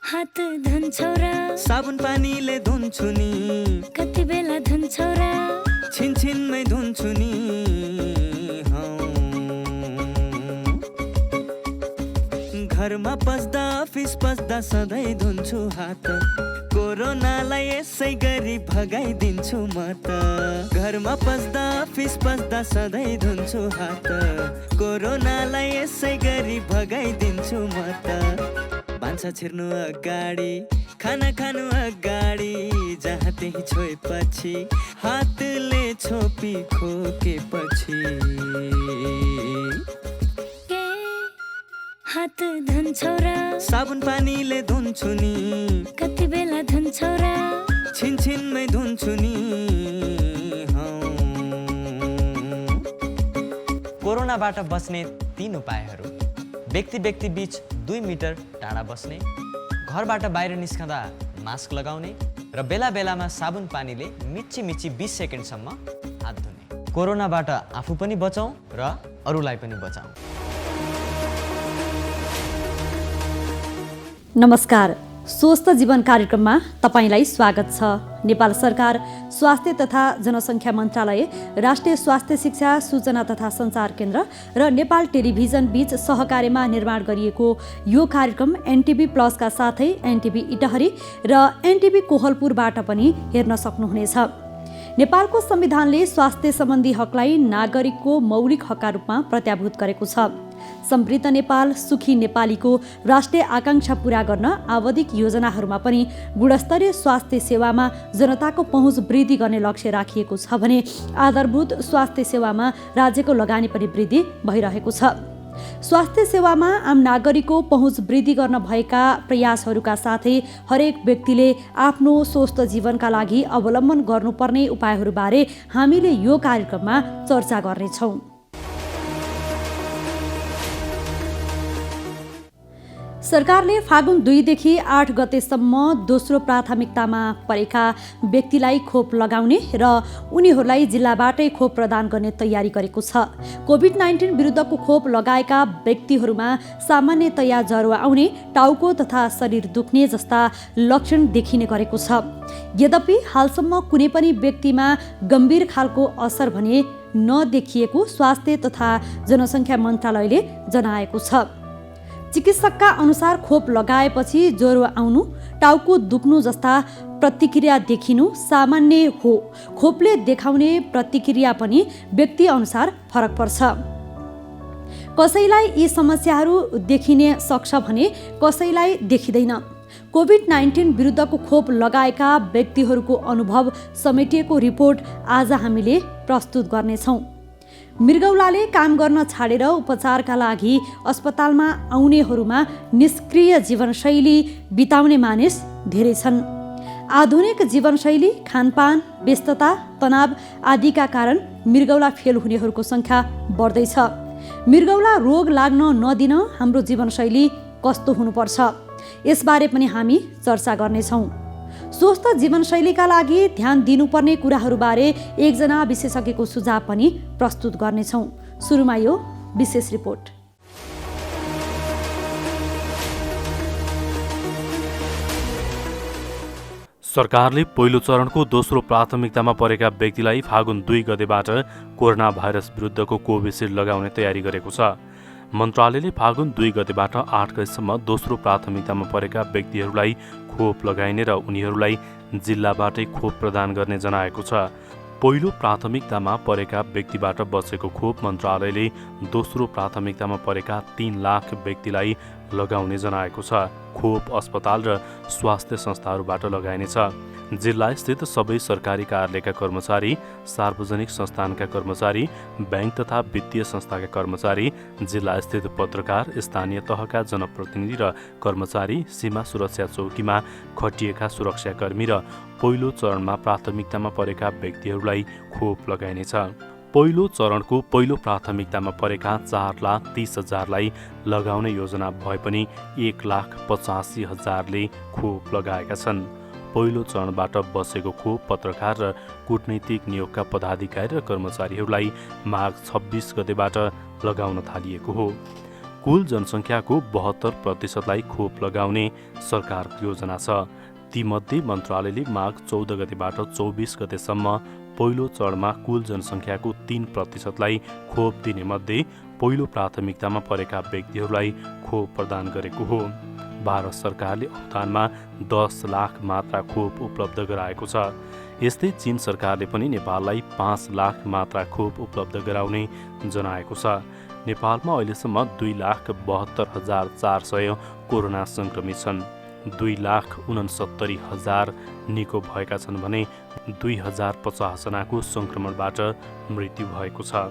हात धुन्छौ र साबुन पानीले धुन्छु नि कति बेला धुन्छौ र छिनछिनमै धुन्छु नि घरमा पस्दा अफिस पस्दा सधैँ धुन्छु हात कोरोनालाई यसै गरी भगाइदिन्छु म त घरमा पस्दा अफिस पस्दा सधैँ धुन्छु हात कोरोनालाई यसै गरी भगाइदिन्छु म त भान्सा छिर्नु अगाडि खाना खानु अगाडि जहाँ त्यही छोएपछि हातले छोपी खोकेपछि हात धुन्छौ र साबुन पानीले धुन्छु नि कति बेला धुन्छौ र छिनछिनमै धुन्छु नि कोरोनाबाट बस्ने 3 उपायहरू। व्यक्ति बीच 2 मिटर टाढा बस्ने, घरबाट बाहिर निस्कँदा मास्क लगाउने र बेला बेलामा साबुन पानीले मिच्ची 20 सेकेन्डसम्म हात धुने। कोरोनाबाट आफू पनि बचाउँ र अरूलाई पनि बचाउँ। नमस्कार, स्वस्थ जीवन कार्यक्रममा तपाईलाई स्वागत छ। नेपाल सरकार स्वास्थ्य तथा जनसङ्ख्या मन्त्रालय, राष्ट्रिय स्वास्थ्य शिक्षा सूचना तथा सञ्चार केन्द्र र नेपाल टेलिभिजन बीच सहकार्यमा निर्माण गरिएको यो कार्यक्रम एनटिभी प्लसका साथै एनटिभी इटहरी र एनटिभी कोहलपुरबाट पनि हेर्न सक्नुहुनेछ। नेपालको संविधानले स्वास्थ्य सम्बन्धी हकलाई नागरिकको मौलिक हकका रूपमा प्रत्याभूत गरेको छ। समृद्ध नेपाल सुखी नेपालीको राष्ट्रिय आकांक्षा पूरा गर्न आवधिक योजनाहरूमा पनि गुणस्तरीय स्वास्थ्य सेवामा जनताको पहुँच वृद्धि गर्ने लक्ष्य राखिएको छ भने आधारभूत स्वास्थ्य सेवामा राज्यको लगानी पनि वृद्धि भइरहेको छ। स्वास्थ्य सेवामा आम नागरिकको पहुँच वृद्धि गर्न भएका प्रयासहरूका साथै हरेक व्यक्तिले आफ्नो स्वस्थ जीवनका लागि अवलम्बन गर्नुपर्ने उपायहरूबारे हामीले यो कार्यक्रममा चर्चा गर्नेछौँ। सरकारले फागुन 2 देखि 8 गतेसम्म दोस्रो प्राथमिकतामा परेका व्यक्तिलाई खोप लगाउने र उनीहरूलाई जिल्लाबाटै खोप प्रदान गर्ने तयारी गरेको छ। कोभिड-19 विरुद्धको खोप लगाएका व्यक्तिहरूमा सामान्यतया ज्वरो आउने, टाउको तथा शरीर दुख्ने जस्ता लक्षण देखिने गरेको छ। यद्यपि हालसम्म कुनै पनि व्यक्तिमा गम्भीर खालको असर भने नदेखिएको स्वास्थ्य तथा जनसङ्ख्या मन्त्रालयले जनाएको छ। चिकित्सकका अनुसार खोप लगाएपछि ज्वरो आउनु, टाउको दुख्नु जस्ता प्रतिक्रिया देखिनु सामान्य हो। खोपले देखाउने प्रतिक्रिया पनि व्यक्ति अनुसार फरक पर्छ। कसैलाई यी समस्याहरू देखिने सक्छ भने कसैलाई देखिँदैन। कोभिड-19 विरुद्धको खोप लगाएका व्यक्तिहरूको अनुभव समेटिएको रिपोर्ट आज हामीले प्रस्तुत गर्नेछौँ। मृगौलाले काम गर्न छाडेर उपचारका लागि अस्पतालमा आउनेहरूमा निष्क्रिय जीवनशैली बिताउने मानिस धेरै छन्। आधुनिक जीवनशैली, खानपान, व्यस्तता, तनाव आदिका कारण मृगौला फेल हुनेहरूको सङ्ख्या बढ्दैछ। मृगौला रोग लाग्न नदिन हाम्रो जीवनशैली कस्तो हुनुपर्छ, यसबारे पनि हामी चर्चा गर्नेछौँ। स्वस्थ जीवनशैलीका लागि ध्यान दिनुपर्ने कुराहरूबारे एकजना विशेषज्ञको सुझाव पनि प्रस्तुत गर्नेछौँ। सुरुमा यो विशेष रिपोर्ट। सरकारले पहिलो चरणको दोस्रो प्राथमिकतामा परेका व्यक्तिलाई फागुन 2 गतेबाट कोरोना भाइरस विरुद्धको कोभिसिल्ड लगाउने तयारी गरेको छ। मन्त्रालयले फागुन 2 गतेबाट 8 गतेसम्म दोस्रो प्राथमिकतामा परेका व्यक्तिहरूलाई खोप लगाइने र उनीहरूलाई जिल्लाबाटै खोप प्रदान गर्ने जनाएको छ। पहिलो प्राथमिकतामा परेका व्यक्तिबाट बचेको खोप मन्त्रालयले दोस्रो प्राथमिकतामा परेका 3 लाख व्यक्तिलाई लगाउने जनाएको छ। खोप अस्पताल र स्वास्थ्य संस्थाहरूबाट लगाइनेछ। जिल्लास्थित सबै सरकारी कार्यालयका कर्मचारी, सार्वजनिक संस्थानका कर्मचारी, बैंक तथा वित्तीय संस्थाका कर्मचारी, जिल्लास्थित पत्रकार, स्थानीय तहका जनप्रतिनिधि र कर्मचारी, सीमा सुरक्षा चौकीमा खटिएका सुरक्षाकर्मी र पहिलो चरणमा प्राथमिकतामा परेका व्यक्तिहरूलाई खोप लगाइनेछ। पहिलो चरणको पहिलो प्राथमिकतामा परेका 4,30,000लाई लगाउने योजना भए पनि 1,85,000ले खोप लगाएका छन्। पहिलो चरणबाट बसेको खोप पत्रकार र कूटनीतिक नियोगका पदाधिकारी र कर्मचारीहरूलाई माघ 26 गतेबाट लगाउन थालिएको हो। कुल जनसङ्ख्याको 72% खोप लगाउने सरकारको योजना छ। तीमध्ये मन्त्रालयले माघ 14 गतेबाट 24 गतेसम्म पहिलो चरणमा कुल जनसङ्ख्याको 3% खोप दिने मध्ये पहिलो प्राथमिकतामा परेका व्यक्तिहरूलाई खोप प्रदान गरेको हो। भारत सरकारले अनुदानमा 10 लाख मात्रा खोप उपलब्ध गराएको छ। यस्तै चीन सरकारले पनि नेपाललाई 5 लाख मात्रा खोप उपलब्ध गराउने जनाएको छ। नेपालमा अहिलेसम्म 2,72,400 कोरोना सङ्क्रमित छन्। 2,69,000 निको भएका छन् भने 2,050 जनाको सङ्क्रमणबाट मृत्यु भएको छ।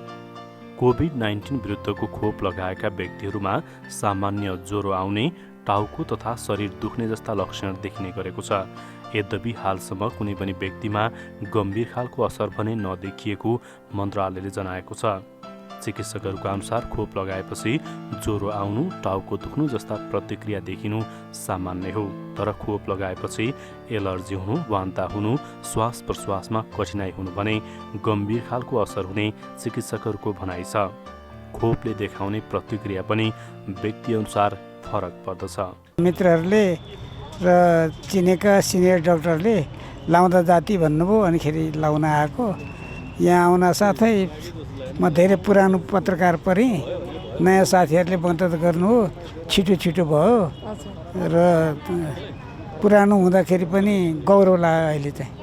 कोभिड-19 विरुद्धको खोप लगाएका व्यक्तिहरूमा सामान्य ज्वरो आउने, टाउको तथा शरीर दुख्ने जस्ता लक्षण देखिने गरेको छ। यद्यपि हालसम्म कुनै पनि व्यक्तिमा गम्भीर खालको असर भने नदेखिएको मन्त्रालयले जनाएको छ। चिकित्सकहरूको अनुसार खोप लगाएपछि ज्वरो आउनु, टाउको दुख्नु जस्ता प्रतिक्रिया देखिनु सामान्य हो। तर खोप लगाएपछि एलर्जी हुनु, वान्ता हुनु, श्वास प्रश्वासमा कठिनाइ हुनु भने गम्भीर खालको असर हुने चिकित्सकहरूको भनाइ छ। खोपले देखाउने प्रतिक्रिया पनि व्यक्तिअनुसार फरक पर्दछ। मित्रहरूले र चिनेका सिनियर डक्टरले लाउँदा जाति भन्नुभयो, अनिखेरि लाउन आएको। यहाँ आउन साथै म धेरै पुरानो पत्रकार परेँ, नयाँ साथीहरूले मद्दत गर्नु हो, छिटो भयो र पुरानो हुँदाखेरि पनि गौरव लाग्यो अहिले चाहिँ।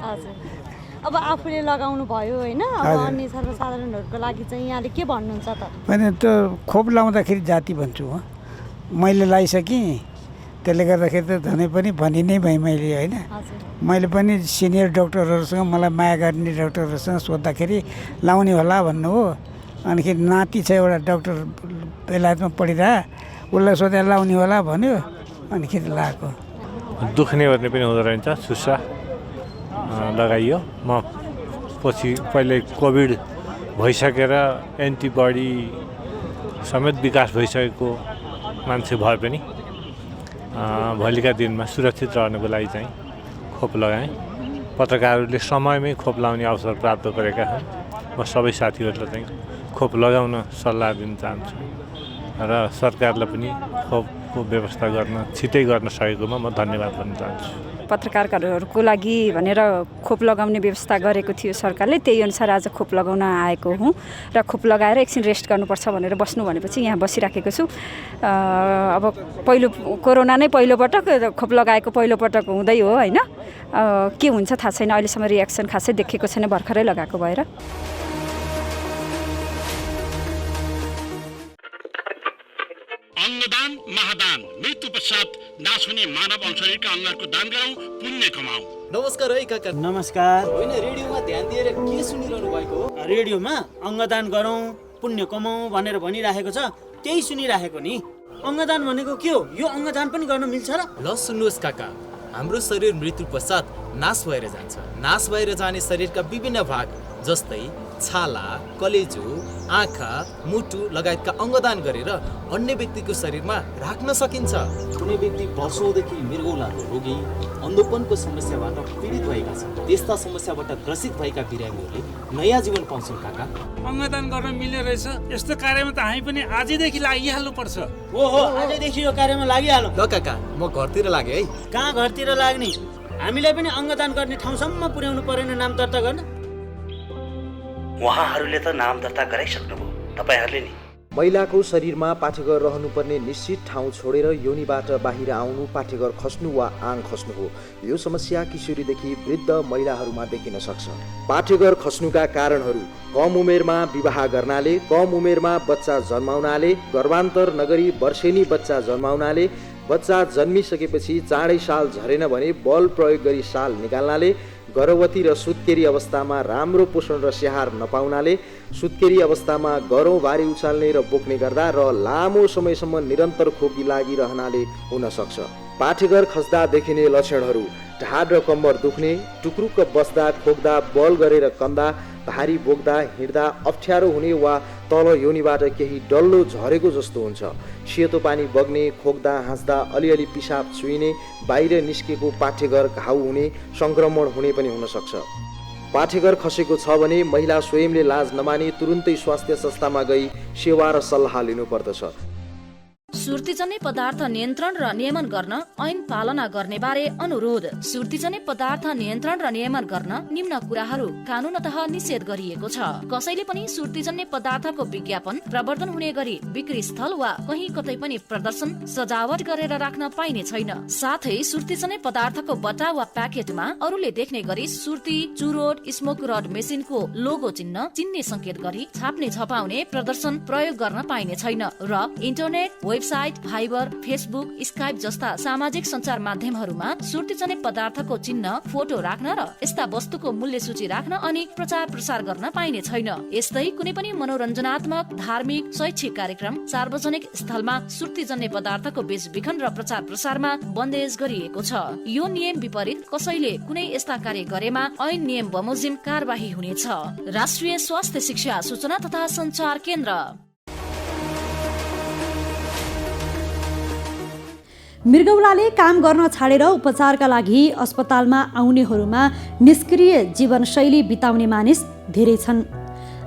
अब आफूले लगाउनु भयो होइन, अब अन्य सर्वसाधारणहरूको लागि चाहिँ यहाँले के भन्नुहुन्छ त? मैले त खोप लाउँदाखेरि जाति भन्छु हो, मैले लगाइसकेँ, त्यसले गर्दाखेरि त धनै पनि भनि नै भएँ मैले होइन। मैले पनि सिनियर डक्टरहरूसँग, मलाई माया गर्ने डक्टरहरूसँग सोद्धाखेरि लाउने होला भन्नु हो। अनिखेरि नाति छ एउटा डक्टर बेलायतमा पढिरह, उसलाई सोधेर लाउने होला भन्यो, अनिखेरि लगाएको। दुख्ने गर्ने पनि हुँदो रहेछ, सुस्सा लगाइयो। म पछि पहिले कोभिड भइसकेर एन्टिबडी समेत विकास भइसकेको मान्छे भए पनि भोलिका दिनमा सुरक्षित रहनको लागि चाहिँ खोप लगाएँ। पत्रकारहरूले समयमै खोप लाउने अवसर प्राप्त गरेका छन्। म सबै साथीहरूलाई चाहिँ खोप लगाउन सल्लाह दिन चाहन्छु र सरकारलाई पनि खोपको व्यवस्था गर्न छिटै गर्न सकेकोमा म धन्यवाद भन्न चाहन्छु। पत्रकारहरूको लागि भनेर खोप लगाउने व्यवस्था गरेको थियो सरकारले, त्यही अनुसार आज खोप लगाउन आएको हुँ र खोप लगाएर एकछिन रेस्ट गर्नुपर्छ भनेर बस्नु भनेपछि यहाँ बसिराखेको छु। अब कोरोना नै पहिलोपटक खोप लगाएको पहिलोपटक हुँदै हो होइन, के हुन्छ थाहा छैन, अहिलेसम्म रियाक्सन खासै देखेको छैन भर्खरै लगाएको भएर। अंगदान महादान, मृत्यु पश्चात नाश हुने मानव शरीरका अङ्गहरूको दान गरौँ, पुण्य कमाऊ। नमस्कार है काका। नमस्कार। होइन, रेडियोमा ध्यान दिएर के सुनिरहनु भएको हो? रेडियोमा अङ्गदान गरौँ, पुण्य कमाऊ भनेर भनिराखेको छ, त्यही सुनिराखेको नि। अङ्गदान भनेको के हो? यो अङ्गदान पनि गर्न मिल्छ र? ल सुन्नुहोस् काका, हाम्रो शरीर मृत्यु पश्चात नाश भएर जान्छ। नाश भएर जाने शरीरका विभिन्न भाग जस्तै छाला, कलेजो, आँखा, मुटु लगायतका अङ्गदान गरेर अन्य व्यक्तिको शरीरमा राख्न सकिन्छ। कुनै व्यक्ति वर्षौँदेखि मृगौलाको रोगी, अन्धोपनको समस्याबाट पीडित भएका छन्, त्यस्ता समस्याबाट ग्रसित भएका बिरामीहरूले नयाँ जीवन पाउँछन्। काका, अङ्गदान गर्न मिल्ने रहेछ। यस्तो कार्यमा त हामी पनि आजैदेखि लागिहाल्नुपर्छ। ओहो, आजैदेखि यो कार्यमा लागिहालौँ। ल काका, म घरतिर लागेँ है। कहाँ घरतिर लाग्ने? हामीलाई पनि अङ्गदान गर्ने ठाउँसम्म पुर्याउनु परेन नाम दर्ता गर्न। उहाँहरूले त नाम दर्ता गराइसक्नुभयो, तपाईँहरूले नि। महिलाको शरीरमा पाठेघर रहनुपर्ने निश्चित ठाउँ छोडेर योनिबाट बाहिर आउनु पाठेघर खस्नु वा आङ खस्नु हो। यो समस्या किशोरीदेखि वृद्ध महिलाहरूमा देखिन सक्छ। पाठेघर खस्नुका कारणहरू: कम उमेरमा विवाह गर्नाले, कम उमेरमा बच्चा जन्माउनाले, गर्भान्तर नगरी वर्षेनी बच्चा जन्माउनाले, बच्चा जन्मिसकेपछि चाँडै साल झरेन भने बल प्रयोग गरी साल निकाल्नाले, गर्भवती र सुत्केरी अवस्थामा राम्रो पोषण र स्याहार नपाउनाले, सुत्केरी अवस्थामा गरौँ भारी उचाल्ने र बोक्ने गर्दा र लामो समयसम्म निरन्तर खोकी लागिरहनाले हुन सक्छ। पाठेघर खस्दा देखिने लक्षणहरू: ढाड र कम्बर दुख्ने, टुक्रुक्क बस्दा, खोक्दा, बल गरेर कन्दा, भारी बोक्दा, हिँड्दा अप्ठ्यारो हुने वा तल योनिबाट केही डल्लो झरेको जस्तो हुन्छ, सेतो पानी बग्ने, खोक्दा हाँस्दा अलिअलि पिसाब छुइने, बाहिर निस्केको पाठेघर घाउ हुने, सङ्क्रमण हुने पनि हुन सक्छ। पाठेघर खसेको छ भने महिला स्वयंले लाज नमानी तुरुन्तै स्वास्थ्य संस्थामा गई सेवा र सल्लाह लिनुपर्दछ। सुर्तीजन्य पदार्थ नियन्त्रण र नियमन गर्न ऐन पालना गर्ने बारे अनुरोध। सुर्तीजन्य पदार्थ नियन्त्रण र नियमन गर्न निम्न कुराहरू कानुनतः निषेध गरिएको छ। कसैले पनि सुर्तीजन्य पदार्थको विज्ञापन प्रवर्तन हुने गरी बिक्री स्थल वा कहीँ कतै पनि प्रदर्शन सजावट गरेर राख्न पाइने छैन। साथै सुर्तीजन्य पदार्थको बट्टा वा प्याकेटमा अरूले देख्ने गरी सुर्ती, चुरोट, स्मोक रड मेसिनको लोगो चिन्ह, चिन्ने संकेत गरी छाप्ने छपाउने प्रदर्शन प्रयोग गर्न पाइने छैन र internet, website, fibre, Facebook, Skype जस्ता सामाजिक सञ्चार माध्यमहरूमा सुर्तीजन्य पदार्थको चिन्ह, फोटो राख्न र यस्ता वस्तुको मूल्य सूची राख्न अनि प्रचार प्रसार गर्न पाइने छैन। यस्तै कुनै पनि मनोरञ्जनात्मक, धार्मिक, शैक्षिक कार्यक्रम, सार्वजनिक स्थलमा सुर्तीजन्य पदार्थको बेचबिखन र प्रचार प्रसारमा बन्देज गरिएको छ। यो नियम विपरीत कसैले कुनै यस्ता कार्य गरेमा ऐन नियम बमोजिम कारबाही हुनेछ। राष्ट्रिय स्वास्थ्य शिक्षा सूचना तथा सञ्चार केन्द्र। मृगौलाले काम गर्न छाडेर उपचारका लागि अस्पतालमा आउनेहरूमा निष्क्रिय जीवनशैली बिताउने मानिस धेरै छन्।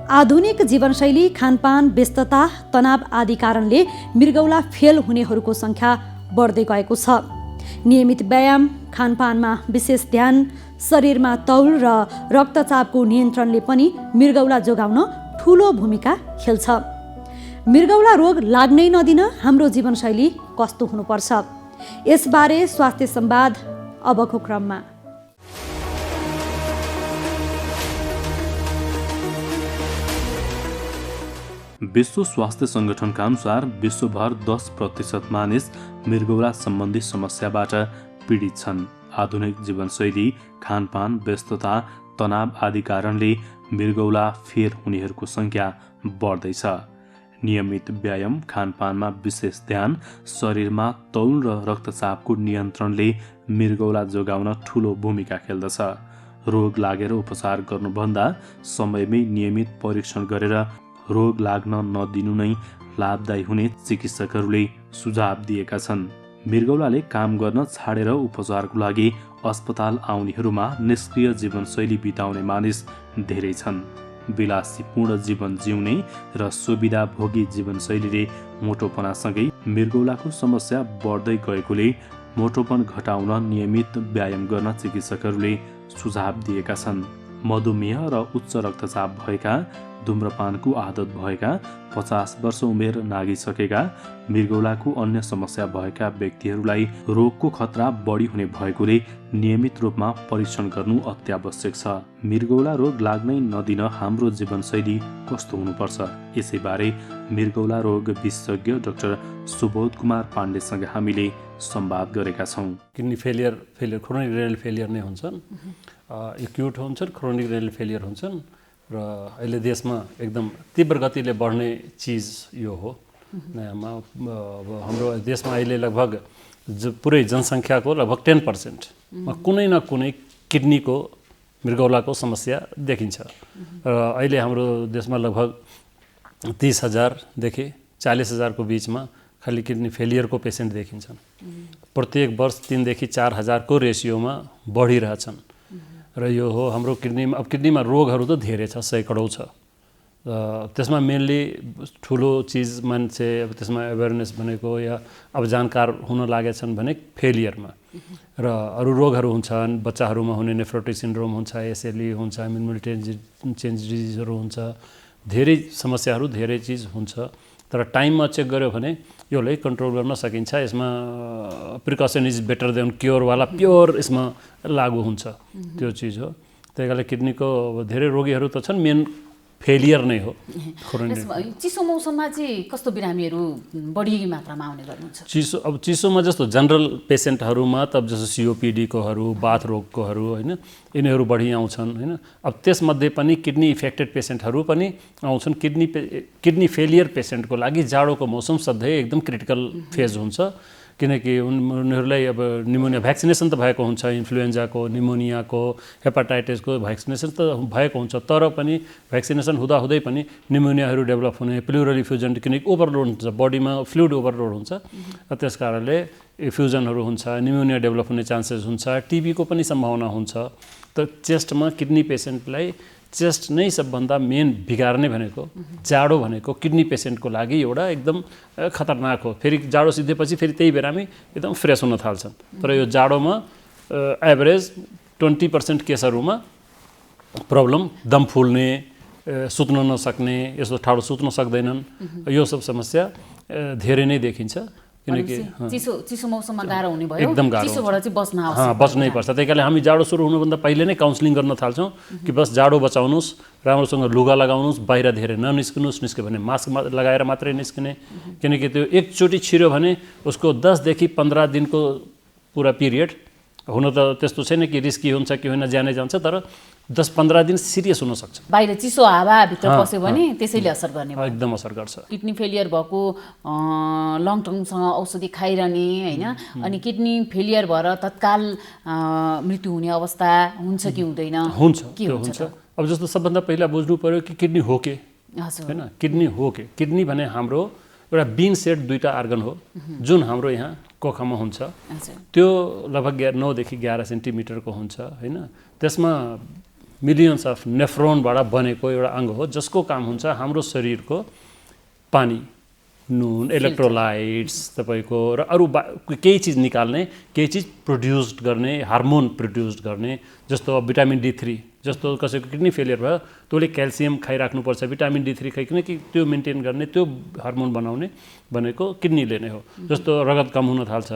आधुनिक जीवनशैली, खानपान, व्यस्तता, तनाव आदि कारणले मृगौला फेल हुनेहरूको सङ्ख्या बढ्दै गएको छ। नियमित व्यायाम, खानपानमा विशेष ध्यान, शरीरमा तौल र रक्तचापको नियन्त्रणले पनि मृगौला जोगाउन ठुलो भूमिका खेल्छ। मृगौला रोग लाग्नै नदिन हाम्रो जीवनशैली कस्तो हुनुपर्छ, यसबारे स्वास्थ्य संवाद अबको क्रममा। विश्व स्वास्थ्य सङ्गठनका अनुसार विश्वभर 10% मानिस मृगौला सम्बन्धी समस्याबाट पीडित छन्। आधुनिक जीवनशैली, खानपान, व्यस्तता, तनाव आदि कारणले मृगौला फेल हुनेहरूको सङ्ख्या बढ्दैछ। नियमित व्यायाम, खानपानमा विशेष ध्यान, शरीरमा तौल र रक्तचापको नियन्त्रणले मृगौला जोगाउन ठुलो भूमिका खेल्दछ। रोग लागेर उपचार गर्नुभन्दा समयमै नियमित परीक्षण गरेर रोग लाग्न नदिनु नै लाभदायी हुने चिकित्सकहरूले सुझाव दिएका छन्। मृगौलाले काम गर्न छाडेर उपचारको लागि अस्पताल आउनेहरूमा निष्क्रिय जीवनशैली बिताउने मानिस धेरै छन्। विलासीपूर्ण जीवन जिउने र सुविधाभोगी जीवनशैलीले मोटोपनासँगै मृगौलाको समस्या बढ्दै गएकोले मोटोपन घटाउन नियमित व्यायाम गर्न चिकित्सकहरूले सुझाव दिएका छन्। मधुमेह र उच्च रक्तचाप भएका, धूम्रपानको आदत भएका, 50 वर्ष उमेर नागिसकेका, मृगौलाको अन्य समस्या भएका व्यक्तिहरूलाई रोगको खतरा बढी हुने भएकोले नियमित रूपमा परीक्षण गर्नु अत्यावश्यक छ। मृगौला रोग लाग्नै नदिन हाम्रो जीवनशैली कस्तो हुनुपर्छ, यसैबारे मृगौला रोग विशेषज्ञ डाक्टर सुबोध कुमार पाण्डेसँग हामीले संवाद गरेका छौँ। Kidney failure chronic renal failure नै हुन्छन्, एक्युट हुन्छन्, क्रोनिक रेनल फेलियर हुन्छन् र अहिले देशमा एकदम तीव्र गतिले बढ्ने चिज यो हो। नयाँमा अब हाम्रो देशमा अहिले लगभग पुरै जनसङ्ख्याको लगभग 10%मा कुनै न कुनै किडनीको मृगौलाको समस्या देखिन्छ र अहिले हाम्रो देशमा लगभग 30,000देखि 40,000को बिचमा खालि किडनी फेलियरको पेसेन्ट देखिन्छन्। प्रत्येक वर्ष 3,000देखि 4,000को रेसियोमा बढिरहेछन् र यो हो हाम्रो किडनीमा। अब किडनीमा रोगहरू त धेरै छ, सैकडौँ छ। त्यसमा मेनली ठुलो चिज मान्छे अब त्यसमा अवेरनेस भनेको या अब जानकार हुन लागेछन् भने फेलियरमा र अरू रोगहरू हुन्छन्। बच्चाहरूमा हुने नेफ्रोटिक सिन्ड्रोम हुन्छ, एसएलई हुन्छ, इम्युनिटी चेन्ज डिजिजहरू हुन्छ, धेरै समस्याहरू धेरै चिज हुन्छ। तर टाइममा चेक गर्यो भने यसलाई कन्ट्रोल गर्न सकिन्छ। यसमा प्रिकसन इज बेटर देन क्योरवाला प्योर यसमा लागु हुन्छ, त्यो चिज हो। त्यही कारणले किडनीको धेरै रोगीहरू त छन्, मेन फेलियर नै हो। चिसो मौसममा चाहिँ कस्तो बिरामीहरू बढी मात्रामा आउने गर्नुहुन्छ? चिसोमा जस्तो जनरल पेसेन्टहरूमा त जस्तो सिओपिडीकोहरू, बाथ रोगकोहरू होइन, यिनीहरू बढी आउँछन् होइन। अब त्यसमध्ये पनि किडनी इफेक्टेड पेसेन्टहरू पनि आउँछन्। किडनी फेलियर पेसेन्टको लागि जाडोको मौसम सधैँ एकदम क्रिटिकल फेज हुन्छ, किनकि उनीहरूलाई अब निमोनिया भ्याक्सिनेसन त भएको हुन्छ, इन्फ्लुएन्जाको, निमोनियाको, हेपाटाइटिसको भ्याक्सिनेसन त भएको हुन्छ। तर पनि भ्याक्सिनेसन हुँदाहुँदै पनि निमोनियाहरू डेभलप हुने, प्लुरल इफ्युजन, किनकि ओभरलोड हुन्छ, बडीमा फ्लुइड ओभरलोड हुन्छ, त्यस कारणले इफ्युजनहरू हुन्छ, निमोनिया डेभलप हुने चान्सेस हुन्छ, टिबीको पनि सम्भावना हुन्छ। त चेस्टमा किडनी पेसेन्टलाई चेस्ट नै सबभन्दा मेन बिगार्ने भनेको जाडो भनेको किडनी पेसेन्टको लागि एउटा एकदम खतरनाक हो। फेरि जाडो सिद्धेपछि फेरि त्यही बेलामै एकदम फ्रेस हुन थाल्छन्। तर यो जाडोमा एभरेज 20% केसहरूमा प्रब्लम, दम फुल्ने, सुत्न नसक्ने, यस्तो ठाडो सुत्न सक्दैनन्, यो सब समस्या धेरै नै देखिन्छ। किनकि चिसो मौसममा गाह्रो हुने भयो, एकदम गाह्रो, चिसोबाट चाहिँ बस्न आवश्यक, बच्नै पर्छ। त्यही कारणले हामी जाडो सुरु हुनुभन्दा पहिले नै काउन्सिलिङ गर्न थाल्छौँ कि बस जाडो बचाउनुहोस्, राम्रोसँग लुगा लगाउनुहोस्, बाहिर धेरै ननिस्किनुहोस्, निस्क्यो भने मास्क लगाएर मात्रै निस्किने। किनकि त्यो एकचोटि छिर्यो भने उसको 10 देखि 15 दिनको पुरा पिरियड, हुन त त्यस्तो छैन कि रिस्की हुन्छ कि होइन, ज्यानै जान्छ, तर 10-15 दिन सिरियस हुनसक्छ। बाहिर चिसो हावा भित्र पस्यो भने त्यसैले असर गर्ने भयो, एकदम असर गर्छ। किडनी फेलियर भएको लङ टर्मसँग औषधि खाइरहने होइन, अनि किडनी फेलियर भएर तत्काल मृत्यु हुने अवस्था हुन्छ कि हुँदैन? हुन्छ, त्यो हुन्छ। अब जस्तो सबभन्दा पहिला बुझ्नु पर्यो कि किडनी हो के होइन, किडनी हो के। किडनी भने हाम्रो एउटा बिन सेट 2टा अर्गन हो जुन हाम्रो यहाँ कोखामा हुन्छ। त्यो लगभग 9 देखि 11 सेन्टिमिटरको हुन्छ होइन। त्यसमा मिलियन्स अफ नेफ्रोनबाट बनेको एउटा अङ्ग हो जसको काम हुन्छ हाम्रो शरीरको पानी, नुन, इलेक्ट्रोलाइट्स तपाईँको र अरू केही चिज निकाल्ने, केही चिज प्रोड्युस्ड गर्ने, हार्मोन प्रोड्युस्ड गर्ने। जस्तो भिटामिन D3, जस्तो कसैको किडनी फेलियर भयो तँले क्याल्सियम खाइराख्नुपर्छ, भिटामिन D3 खाइकन कि त्यो मेन्टेन गर्ने, त्यो हार्मोन बनाउने भनेको किडनीले नै हो। जस्तो रगत कम हुन थाल्छ,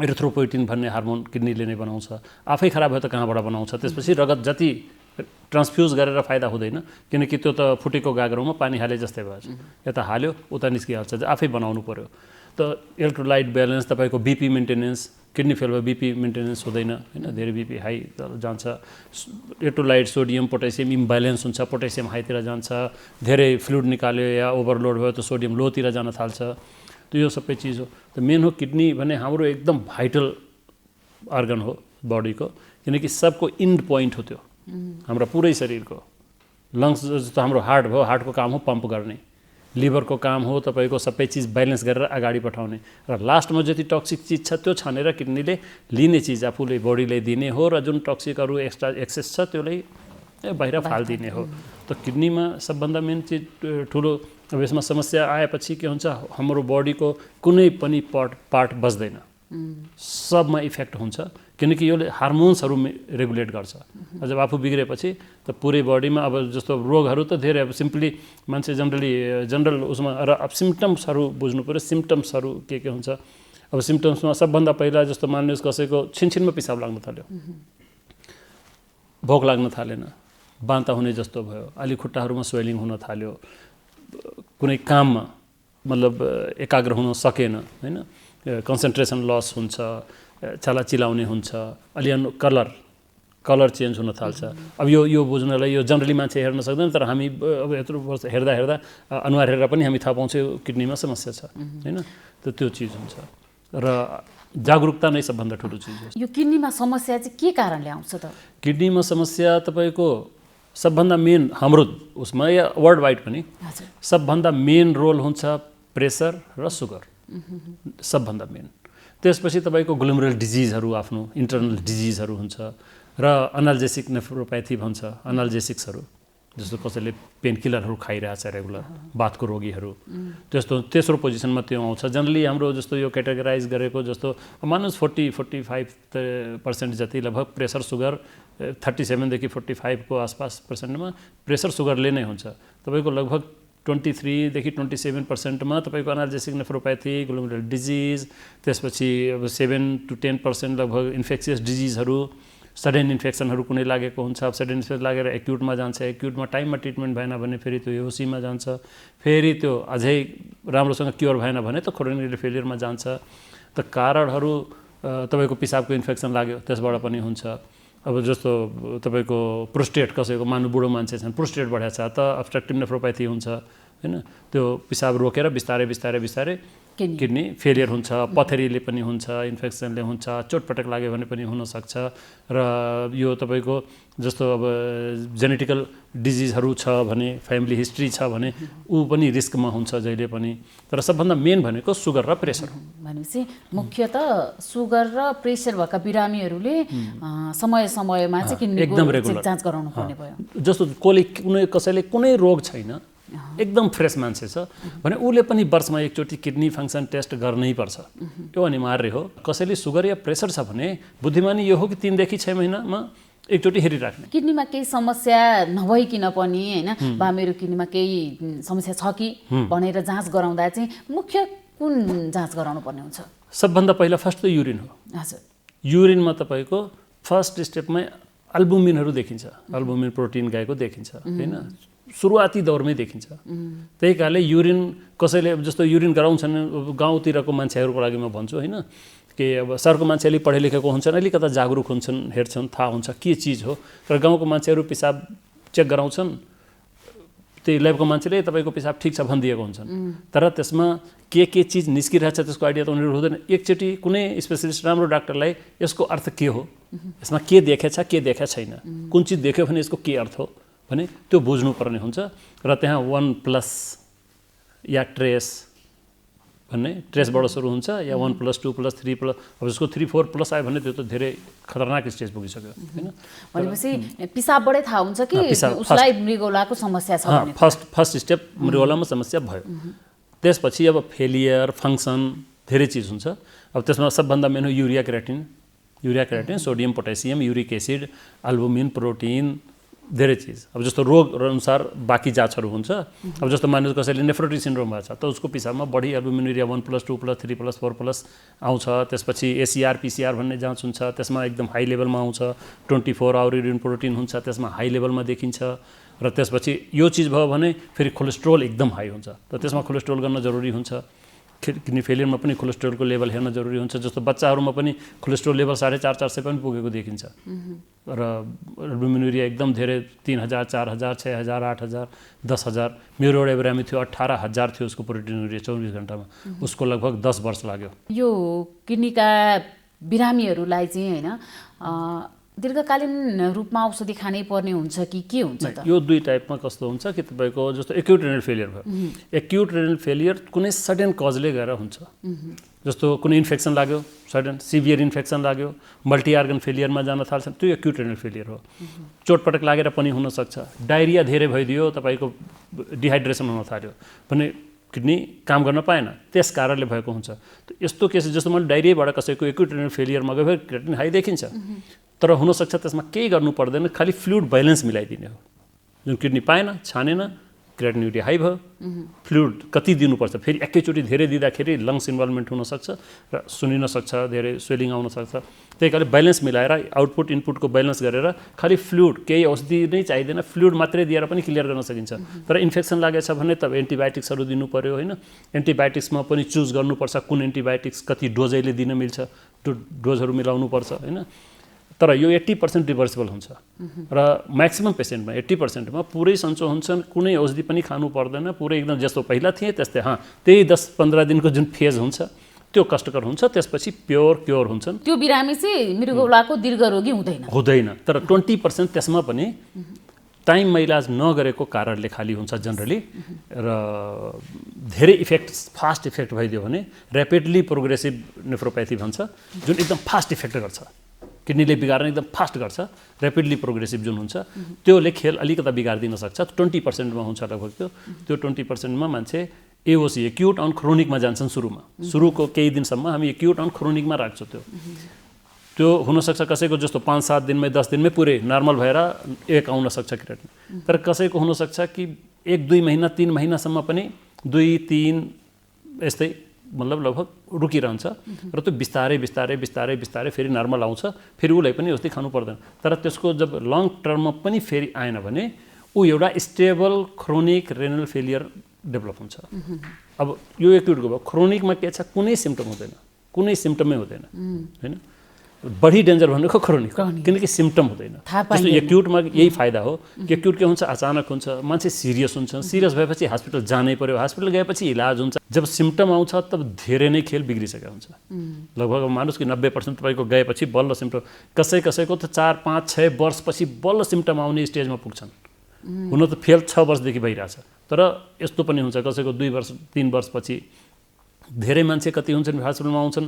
एरिथ्रोपोइटिन भन्ने हार्मोन किडनीले नै बनाउँछ। आफै खराब भयो त कहाँबाट बनाउँछ? त्यसपछि रगत जति ट्रान्सफ्युज गरेर फाइदा हुँदैन, किनकि त्यो त फुटेको गाग्रोमा पानी हाले जस्तै भएछ, यता हाल्यो उता निस्किहाल्छ, आफै बनाउनु पर्यो। त इलेक्ट्रोलाइट ब्यालेन्स, तपाईँको बिपी मेन्टेनेन्स, किडनी फेल भयो बिपी मेन्टेनेन्स हुँदैन होइन, धेरै बिपी हाई जान्छ। इलेक्ट्रोलाइट, सोडियम, पोटेसियम इम्ब्यालेन्स हुन्छ, पोटेसियम हाईतिर जान्छ। धेरै फ्लुइड निकाल्यो या ओभरलोड भयो त सोडियम लोतिर जान थाल्छ। त यो सबै चिज हो। त मेन हो किडनी भने हाम्रो एकदम भाइटल अर्गन हो बडीको, किनकि सबको इन्ड पोइन्ट हो त्यो हाम्रो पुरै शरीरको। लङ्स जस्तो हाम्रो हार्ट भयो, हार्टको काम हो पम्प गर्ने, लिभरको काम हो तपाईँको सबै चिज ब्यालेन्स गरेर अगाडि पठाउने, र लास्टमा जति टक्सिक चिज छ त्यो छानेर किडनीले लिने चिज आफूले बडीले दिने हो, र जुन टक्सिकहरू एक्स्ट्रा एक्सेस छ त्यसलाई बाहिर फालिदिने हो। त किडनीमा सबभन्दा मेन चिज ठुलो अब यसमा समस्या आएपछि के हुन्छ, हाम्रो बडीको कुनै पनि पार्ट बच्दैन, सबमा इफेक्ट हुन्छ, किनकि यसले हार्मोन्सहरू रेगुलेट गर्छ। जब आफू बिग्रेपछि त पुरै बडीमा अब जस्तो रोगहरू त धेरै, अब सिम्पली मान्छे जनरल उसमा, र अब सिम्टम्सहरू बुझ्नु पऱ्यो। सिम्टम्सहरू के हुन्छ? अब सिम्टम्समा सबभन्दा पहिला जस्तो मान्नुहोस् कसैको छिनछिनमा पिसाब लाग्न थाल्यो, भोक लाग्न थालेन, बान्ता हुने जस्तो भयो, अलि खुट्टाहरूमा स्वेलिङ हुन थाल्यो, कुनै काममा मतलब एकाग्र हुन सकेन होइन, कन्सन्ट्रेसन लस हुन्छ, छाला चिलाउने हुन्छ, अलि कलर चेन्ज हुन थाल्छ। अब यो बुझ्नलाई यो जनरली मान्छे हेर्न सक्दैन, तर हामी अब यत्रो वर्ष हेर्दा अनुहार हेरेर पनि हामी थाहा पाउँछौँ किडनीमा समस्या छ होइन। त त्यो चिज हुन्छ, र जागरुकता नै सबभन्दा ठुलो चिज हो। यो किडनीमा समस्या चाहिँ के कारणले आउँछ त? किडनीमा समस्या तपाईँको सबभन्दा मेन हाम्रो उसमा या वर्ल्ड वाइड पनि सबभन्दा मेन रोल हुन्छ प्रेसर र सुगर, सबभन्दा मेन। त्यसपछि तपाईँको ग्लोमेरुलर डिजिजहरू, आफ्नो इन्टर्नल डिजिजहरू हुन्छ, र एनाल्जेसिक नेफ्रोप्याथी भन्छ, एनाल्जेसिक्सहरू जस्तो कसैले पेन किलरहरू खाइरहेछ रेगुलर, बाथको रोगीहरू, त्यस्तो तेस्रो पोजिसनमा त्यो आउँछ। जनरली हाम्रो जस्तो यो क्याटेगराइज गरेको जस्तो मानुस 40-45% जति लगभग प्रेसर सुगर 37 देखि 45 को आसपास पर्सेन्टमा प्रेसर सुगरले नै हुन्छ। तपाईँको लगभग 23 देखि 27% मा तपाईँको एनाल्जेसिक नेफ्रोप्याथी, ग्लोमेरुलर डिजिज, त्यसपछि अब 7 to 10% लगभग इन्फेक्सियस डिजिजहरू, सडन इन्फेक्सनहरू कुनै लागेको हुन्छ। अब सडन इन्फेक्सन लागेर एक्युटमा जान्छ, एक्युटमा टाइममा ट्रिटमेन्ट भएन भने फेरि त्यो एओसीमा जान्छ, फेरि त्यो अझै राम्रोसँग क्योर भएन भने त कोरोनरी फेलियरमा जान्छ। त कारणहरू तपाईँको पिसाबको इन्फेक्सन लाग्यो त्यसबाट पनि हुन्छ। अब जस्तो तपाईँको प्रोस्टेट, कसैको बुढो मान्छे छन् प्रोस्टेट बढेको छ त अब्स्ट्रक्टिभ नेफ्रोप्याथी हुन्छ होइन, त्यो पिसाब रोकेर बिस्तारै किडनी फेलियर हुन्छ, पथरीले पनि हुन्छ, इन्फेक्सनले हुन्छ, चोटपटक लाग्यो भने पनि हुनसक्छ। र यो तपाईँको जस्तो अब जेनेटिकल डिजिजहरू छ भने, फ्यामिली हिस्ट्री छ भने ऊ पनि रिस्कमा हुन्छ जहिले पनि। तर सबभन्दा मेन भनेको सुगर र प्रेसर हो। भनेपछि मुख्यतः सुगर र प्रेसर भएका बिरामीहरूले समय समयमा चाहिँ एकदम रेगुलर जाँच गराउनु पर्ने भयो। जस्तो कसैले कुनै रोग छैन, एकदम फ्रेस मान्छे छ भने उसले पनि वर्षमा एकचोटि किडनी फङ्सन टेस्ट गर्नै पर्छ, यो अनिवार्य हो। कसैले सुगर या प्रेसर छ भने बुद्धिमानी यो हो कि 3 देखि 6 महिनामा एकचोटि हेरिराख्ने। किडनीमा केही समस्या नभइकन पनि होइन बा मेरो किडनीमा केही समस्या छ कि भनेर जाँच गराउँदा चाहिँ मुख्य कुन जाँच गराउनु पर्ने हुन्छ? सबभन्दा पहिला फर्स्ट त युरिन हो। हजुर, युरिनमा तपाईँको फर्स्ट स्टेपमै अल्बुमिनहरू देखिन्छ, अल्बुमिन प्रोटिन गएको देखिन्छ होइन, सुरुवाती दौरमै देखिन्छ। त्यही कारणले युरिन कसैले जस्तो युरिन गराउँछन् गाउँतिरको मान्छेहरूको लागि म भन्छु होइन, कि अब सहरको मान्छे अलिक पढे लेखेको हुन्छन्, अलिकता जागरुक हुन्छन्, हेर्छन्, थाहा हुन्छ के चिज हो। तर गाउँको मान्छेहरू पिसाब चेक गराउँछन्, त्यही ल्याबको मान्छेले तपाईँको पिसाब ठिक छ भनिदिएको हुन्छन्, तर त्यसमा के चिज निस्किरहेछ त्यसको आइडिया त उनीहरू हुँदैन। एकचोटि कुनै स्पेसलिस्ट राम्रो डाक्टरलाई यसको अर्थ के हो, यसमा के देखेछ के देखेको छैन, कुन चिज देख्यो भने यसको के अर्थ हो भने त्यो बुझ्नुपर्ने हुन्छ। र त्यहाँ 1+ या ट्रेस भन्ने ट्रेसबाट सुरु हुन्छ, या 1+, 2+, 3+, अब जसको 3, 4+ आयो भने त्यो त धेरै खतरनाक स्टेज पुगिसक्यो होइन। भनेपछि पिसाबबाटै थाहा हुन्छ कि उसलाई मृगौलाको समस्या छ भन्ने। फर्स्ट स्टेप मृगौलामा समस्या भयो। त्यसपछि अब फेलियर फङ्सन धेरै चिज हुन्छ। अब त्यसमा सबभन्दा मेन हो urea creatinine, sodium potassium, uric acid, albumin, protein, धेरै चिज। अब जस्तो रोग अनुसार बाँकी जाँचहरू हुन्छ। अब जस्तो मानिस कसैले नेफ्रोटिक सिन्ड्रोम भएको छ त उसको पिसाबमा बढी एल्बुमिन युरिया 1+, 2+, 3+, 4+ आउँछ। त्यसपछि एसिआर पिसिआर भन्ने जाँच हुन्छ, त्यसमा एकदम हाई लेभलमा आउँछ। 24 आवर युरिन प्रोटिन हुन्छ, त्यसमा हाई लेभलमा देखिन्छ। र त्यसपछि यो चिज भयो भने फेरि कोलेस्ट्रोल एकदम हाई हुन्छ, त त्यसमा कोलेस्ट्रोल गर्न जरुरी हुन्छ। किडनी फेलियरमा पनि कोलेस्ट्रोलको लेभल हेर्न जरुरी हुन्छ। जस्तो बच्चाहरूमा पनि कोलेस्ट्रोल लेभल 450, 400 पनि पुगेको देखिन्छ। र एल्बुमिन युरिया एकदम धेरै 3000, 4000, 6000, 8000, 10000। मेरो एउटा बिरामी थियो 18000 थियो उसको प्रोटिन युरिया 24 घण्टामा, उसको लगभग 10 वर्ष लाग्यो। यो किडनीका बिरामीहरूलाई चाहिँ होइन दीर्घकालीन रूपमा औषधि खानै पर्ने हुन्छ कि के हुन्छ त? यो दुई टाइपमा कस्तो हुन्छ कि तपाईँको जस्तो एक्युट रेनल फेलियर भयो। एक्युट रेनल फेलियर कुनै सडन कजले गएर हुन्छ। जस्तो कुनै इन्फेक्सन लाग्यो, सडन सिभियर इन्फेक्सन लाग्यो, मल्टी अर्गन फेलियरमा जान थाल्छ, त्यो एक्युट रेनल फेलियर हो। चोटपटक लागेर पनि हुनसक्छ। डायरिया धेरै भइदियो, तपाईँको डिहाइड्रेसन हुन थाल्यो भने किडनी काम गर्न पाएन, त्यस कारणले भएको हुन्छ। यस्तो केस जस्तो मैले डायरियाबाट कसैको एक्युट रेनल फेलियरमा गयो भने क्रियाटिन हाई देखिन्छ, तर हुनसक्छ त्यसमा केही गर्नु पर्दैन, खालि फ्लुइड ब्यालेन्स मिलाइदिने हो। जुन किडनी पाएन, छानेन, क्रियाटिन युरिया हाई भयो, फ्लुइड कति दिनुपर्छ, फेरि एकैचोटि धेरै दिँदाखेरि लङ्स इन्भल्भमेन्ट हुनसक्छ र सुनिन सक्छ, धेरै स्वेलिङ आउन सक्छ। त्यही कारणले ब्यालेन्स मिलाएर आउटपुट इनपुटको ब्यालेन्स गरेर खालि फ्लुइड, केही औषधि नै चाहिँदैन, फ्लुइड मात्रै दिएर पनि क्लियर गर्न सकिन्छ। तर इन्फेक्सन लागेछ भने त एन्टिबायोटिक्सहरू दिनु पर्यो होइन। एन्टिबायोटिक्समा पनि चुज गर्नुपर्छ कुन एन्टिबायोटिक्स कति डोजैले दिन मिल्छ, त्यो डोजहरू मिलाउनुपर्छ होइन। तर यो 80% रिभर्सिबल हुन्छ र म्याक्सिमम पेसेन्टमा 80%मा पुरै सन्चो हुन्छन्, कुनै औषधि पनि खानु पर्दैन, पुरै एकदम जस्तो पहिला थिए त्यस्तै। त्यही 10-15 दिनको जुन फेज हुन्छ त्यो कष्टकर हुन्छ, त्यसपछि प्योर क्योर हुन्छन्। त्यो बिरामी चाहिँ मृगौलाको दीर्घरोगी हुँदैन, तर 20% त्यसमा पनि टाइममा इलाज नगरेको कारणले खाली हुन्छ जनरली। र धेरै इफेक्ट फास्ट इफेक्ट भइदियो भने ऱ्यापिडली प्रोग्रेसिभ नेफ्रोप्याथी भन्छ, जुन एकदम फास्ट इफेक्ट गर्छ, किडनीले बिगार्न एकदम फास्ट गर्छ। ऱ्यापिडली प्रोग्रेसिभ जुन हुन्छ त्योले खेल अलिकता बिगारिदिन सक्छ। 20%मा हुन्छ लगभग त्यो 20%मा मान्छे एओसी एक्युट अन क्रोनिकमा जान्छन्। सुरुको केही दिनसम्म हामी एक्युट अन क्रोनिकमा राख्छौँ। त्यो हुनसक्छ कसैको जस्तो 5-7 दिनमै 10 दिनमै पुरै नर्मल भएर 1 आउन सक्छ क्रियाटिन। तर कसैको हुनसक्छ कि 1-2 महिना 3 महिनासम्म पनि 2-3 यस्तै मतलब लगभग रुकिरहन्छ र त्यो बिस्तारै बिस्तारै बिस्तारै बिस्तारै फेरि नर्मल आउँछ, फेरि उसलाई पनि औषधि खानु पर्दैन। तर त्यसको जब लङ टर्ममा पनि फेरि आएन भने ऊ एउटा stable chronic renal failure develop हुन्छ। अब यो एक्युटको भयो, क्रोनिकमा के छ, कुनै सिम्टम हुँदैन, कुनै सिम्टमै हुँदैन होइन। बढी डेन्जर भनेको क्रोनिक किनकि सिम्पटम हुँदैन। जस्तो एक्युटमा यही फाइदा हो कि एक्युट के हुन्छ अचानक हुन्छ, मान्छे सिरियस हुन्छ, सिरियस भएपछि हस्पिटल जानै पर्यो, हस्पिटल गएपछि इलाज हुन्छ। जब सिम्पटम आउँछ तब धेरै नै खेल बिग्रिसकेको हुन्छ। लगभग मानुस् कि 90% तपाईँको गएपछि बल्ल सिम्पटम, कसैको त 4, 5, 6 वर्षपछि बल्ल सिम्पटम आउने स्टेजमा पुग्छन्। हुन त फेल 6 वर्षदेखि भइरहेछ, तर यस्तो पनि हुन्छ कसैको 2 वर्ष 3 वर्षपछि। धेरै मान्छे कति हुन्छन् हस्पिटलमा आउँछन्,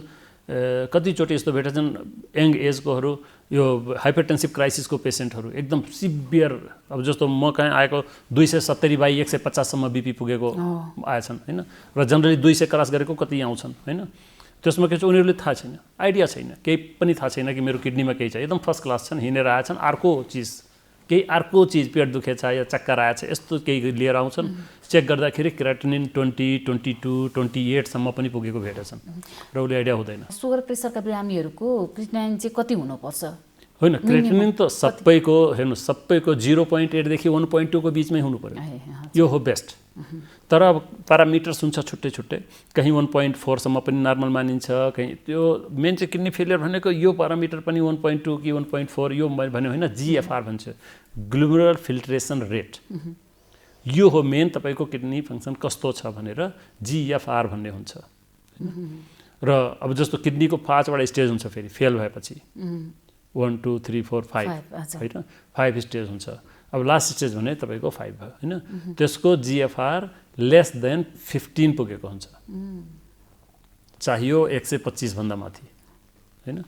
कतिचोटि यस्तो भेटेछन् यङ एजकोहरू, यो हाइपरटेन्सिभ क्राइसिसको पेसेन्टहरू एकदम सिभियर, अब जस्तो म कहाँ आएको 270/150 सम्म बिपी पुगेको आएछन् होइन, र जनरली 200 क्रस गरेको कति आउँछन् होइन। त्यसमा के छ उनीहरूले थाहा छैन, आइडिया छैन, केही पनि थाहा छैन कि मेरो किडनीमा केही छ, एकदम फर्स्ट क्लास छन्, हिँडेर आएछन्, अर्को चिज पेट दुखेछ या चक्कर आएछ यस्तो केही लिएर आउँछन्। चेक गर्दाखेरि क्रिएटिनिन 20, 22, 28 सम्म पनि पुगेको भेटेछन् र उसले आइडिया हुँदैन। सुगर प्रेसरका बिरामीहरूको क्रिएटिनिन चाहिँ कति हुनुपर्छ? होइन, क्रिएटिनिन त सबैको हेर्नु, सबैको 0.8 देखि 1.2 को बिचमै हुनु पर्यो, यो हो बेस्ट। तर अब प्यारामिटर्स हुन्छ छुट्टै छुट्टै, कहीँ 1.4 सम्म पनि नर्मल मानिन्छ, कहीँ त्यो मेन चाहिँ किडनी फेलियर भनेको यो प्यारामिटर पनि 1.2 कि 1.4 यो भन्यो होइन, GFR भन्छ, ग्लोमेरुलर फिल्ट्रेसन रेट। यो हो मेन तपाईँको किडनी फङ्सन कस्तो छ भनेर GFR भन्ने हुन्छ। र अब जस्तो किडनीको 5 वटा स्टेज हुन्छ, फेरि फेल भएपछि 1, 2, 3, 4, 5 होइन, 5 स्टेज हुन्छ। अब लास्ट स्टेज भने तपाईँको 5 भयो होइन, त्यसको GFR लेस देन 15 पुगेको हुन्छ, चाहियो 125 भन्दा माथि होइन।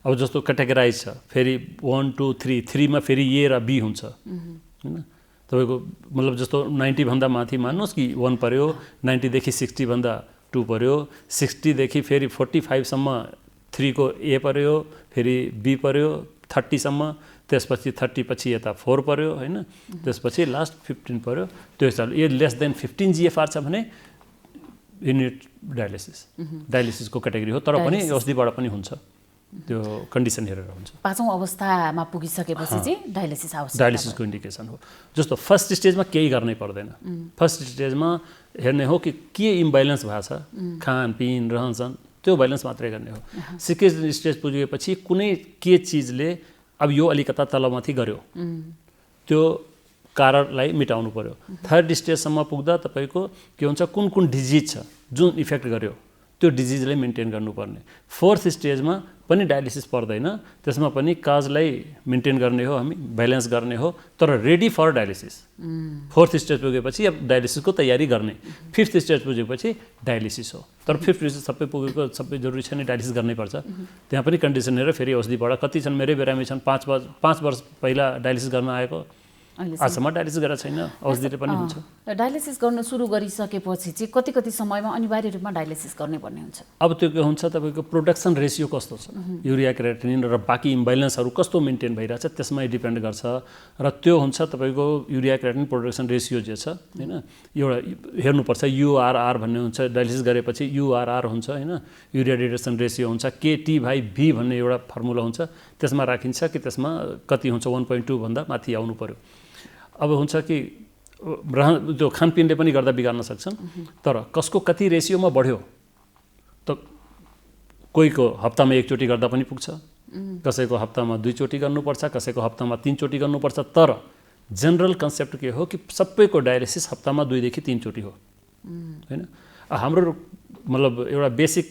अब जस्तो क्याटेगराइज छ, फेरि 1, 2, 3 मा फेरि A र B हुन्छ होइन। तपाईँको मतलब जस्तो 90 भन्दा माथि मान्नुहोस् कि 1 पर्यो, 90 देखि 60 भन्दा 2 पर्यो, 60 देखि फेरि 45 सम्म 3 को A पर्यो, फेरि B पर्यो 30 सम्म, त्यसपछि 30 पछि यता 4 पर्यो होइन, त्यसपछि लास्ट 15 पर्यो। त्यो हिसाबले यो लेस देन 15 GFR छ भने युनिट डायलिसिसको क्याटेगोरी हो, तर पनि औषधिबाट पनि हुन्छ, त्यो कन्डिसन हेरेर हुन्छ। 5औं अवस्थामा पुगिसकेपछि चाहिँ डायलिसिसको इन्डिकेसन हो। जस्तो फर्स्ट स्टेजमा केही गर्नै पर्दैन, फर्स्ट स्टेजमा हेर्ने हो कि के इम्ब्यालेन्स भएको छ, खानपिन रहनसहन त्यो ब्यालेन्स मात्रै गर्ने हो। सेकेन्ड स्टेज पुगेपछि कुनै के चिजले अब यो अलिकता तलमाथि गर्यो, त्यो कारणलाई मेटाउनु पर्यो। थर्ड स्टेजसम्म पुग्दा तपाईँको के हुन्छ, कुन कुन डिजिज छ जुन इफेक्ट गर्यो त्यो डिजिजलाई मेन्टेन गर्नुपर्ने। फोर्थ स्टेजमा पनि डायलिसिस पर्दैन, त्यसमा पनि काजलाई मेन्टेन गर्ने हो, हामी ब्यालेन्स गर्ने हो, तर ready for dialysis. Fourth stage पुगेपछि अब डायलिसिसको तयारी गर्ने। फिफ्थ स्टेज पुगेपछि डायलिसिस हो, तर फिफ्थ स्टेज सबै पुगेको सबै जरुरी छैन डायलिसिस गर्नै पर्छ। त्यहाँ पनि कन्डिसन हेरेर फेरि औषधिबाट कति छन्, मेरै बिरामी छन् 5 वर्ष पहिला डायलिसिस गर्न आएको, आजसम्म डायलिसिस गरेर छैन, औषधिले पनि हुन्छ। डायलिसिस गर्न सुरु गरिसकेपछि चाहिँ कति कति समयमा अनिवार्य रूपमा डायलिसिस गर्ने पर्ने हुन्छ? अब त्यो के हुन्छ, तपाईँको प्रोडक्सन रेसियो कस्तो छ, युरिया क्रिएटिनिन र बाँकी इम्ब्यालेन्सहरू कस्तो मेन्टेन भइरहेछ त्यसमै डिपेन्ड गर्छ। र त्यो हुन्छ तपाईँको युरिया क्रिएटिनिन प्रोडक्सन रेसियो जे छ होइन, एउटा हेर्नुपर्छ। URR भन्ने हुन्छ, डायलिसिस गरेपछि URR हुन्छ होइन, युरिया डिटेक्सन रेसियो हुन्छ। KT/V भन्ने एउटा फर्मुला हुन्छ, त्यसमा राखिन्छ कि त्यसमा कति हुन्छ, 1.2 भन्दा माथि आउनु पर्यो। अब हुन्छ कि त्यो खानपिनले पनि गर्दा बिगार्न सक्छन्, तर कसको कति रेसियोमा बढ्यो त कोहीको हप्तामा 1 चोटि गर्दा पनि पुग्छ, कसैको हप्तामा 2 चोटि गर्नुपर्छ, कसैको हप्तामा 3 चोटि गर्नुपर्छ। तर जेनरल कन्सेप्ट के हो कि सबैको डायलिसिस हप्तामा 2 देखि 3 चोटि हो होइन। हाम्रो मतलब एउटा बेसिक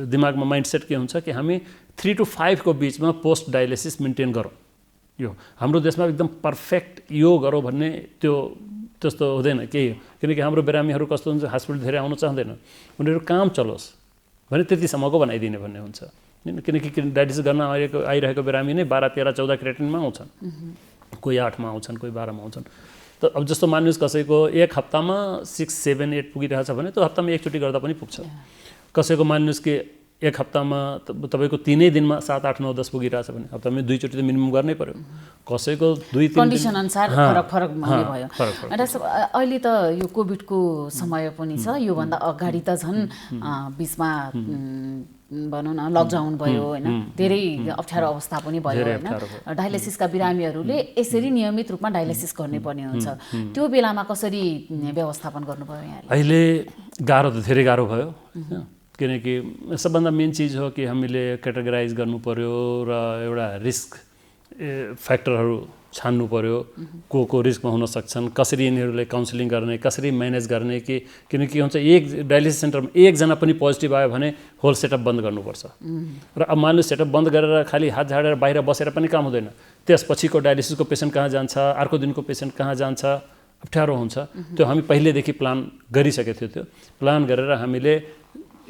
दिमागमा माइन्डसेट के हुन्छ कि हामी 3 to 5 को बिचमा पोस्ट डायलिसिस मेन्टेन गरौँ। यो हाम्रो देशमा एकदम पर्फेक्ट यो गरौँ भन्ने त्यो त्यस्तो हुँदैन केही, किनकि हाम्रो बिरामीहरू कस्तो हुन्छ, हस्पिटल धेरै आउनु चाहँदैन, उनीहरू काम चलोस् भने त्यतिसम्मको बनाइदिने भन्ने हुन्छ होइन। किनकि डायलिसिस गर्न आइरहेको बिरामी नै 12, 13, 14 क्रिएटिनिनमा आउँछन्, कोही 8 मा आउँछन्, कोही 12 मा आउँछन्। त अब जस्तो मान्नुहोस् कसैको 1 हप्तामा 6, 7, 8 पुगिरहेछ भने त्यो हप्तामा 1 चोटि गर्दा पनि पुग्छ। कसैको मान्नुहोस् कि 1 हप्तामा तपाईँको 3 दिनमा 7, 8, 9, 10 पुगिरहेछ भने हप्तामा 2 चोटि त मिनिमम गर्नै पर्यो। कसैको 2-3 कन्डिसन अनुसार फरक हुने भयो। अहिले त यो कोभिडको समय पनि छ, योभन्दा अगाडि त झन् बिचमा भनौँ न लकडाउन भयो होइन, धेरै अप्ठ्यारो अवस्था पनि भयो होइन। डायलिसिसका बिरामीहरूले यसरी नियमित रूपमा डायलिसिस गर्नुपर्ने हुन्छ, त्यो बेलामा कसरी व्यवस्थापन गर्नुभयो यहाँले? अहिले गाह्रो त धेरै गाह्रो भयो, किनकि सबभन्दा मेन चिज हो कि हामीले क्याटेगराइज गर्नु पर्यो र एउटा रिस्क फ्याक्टरहरू छान्नु पर्यो को रिस्कमा हुन सक्छन्, कसरी यिनीहरूलाई काउन्सिलिङ गर्ने, कसरी म्यानेज गर्ने किनकि हुन्छ एक डायलिसिस सेन्टरमा एकजना पनि पोजिटिभ आयो भने होल सेटअप बन्द गर्नुपर्छ र अब मान्नु सेटअप बन्द गरेर खालि हात झाडेर बाहिर बसेर पनि काम हुँदैन। त्यसपछिको डायलिसिसको पेसेन्ट कहाँ जान्छ, अर्को दिनको पेसेन्ट कहाँ जान्छ, अप्ठ्यारो हुन्छ। त्यो हामी पहिलेदेखि प्लान गरिसकेको थियो। त्यो प्लान गरेर हामीले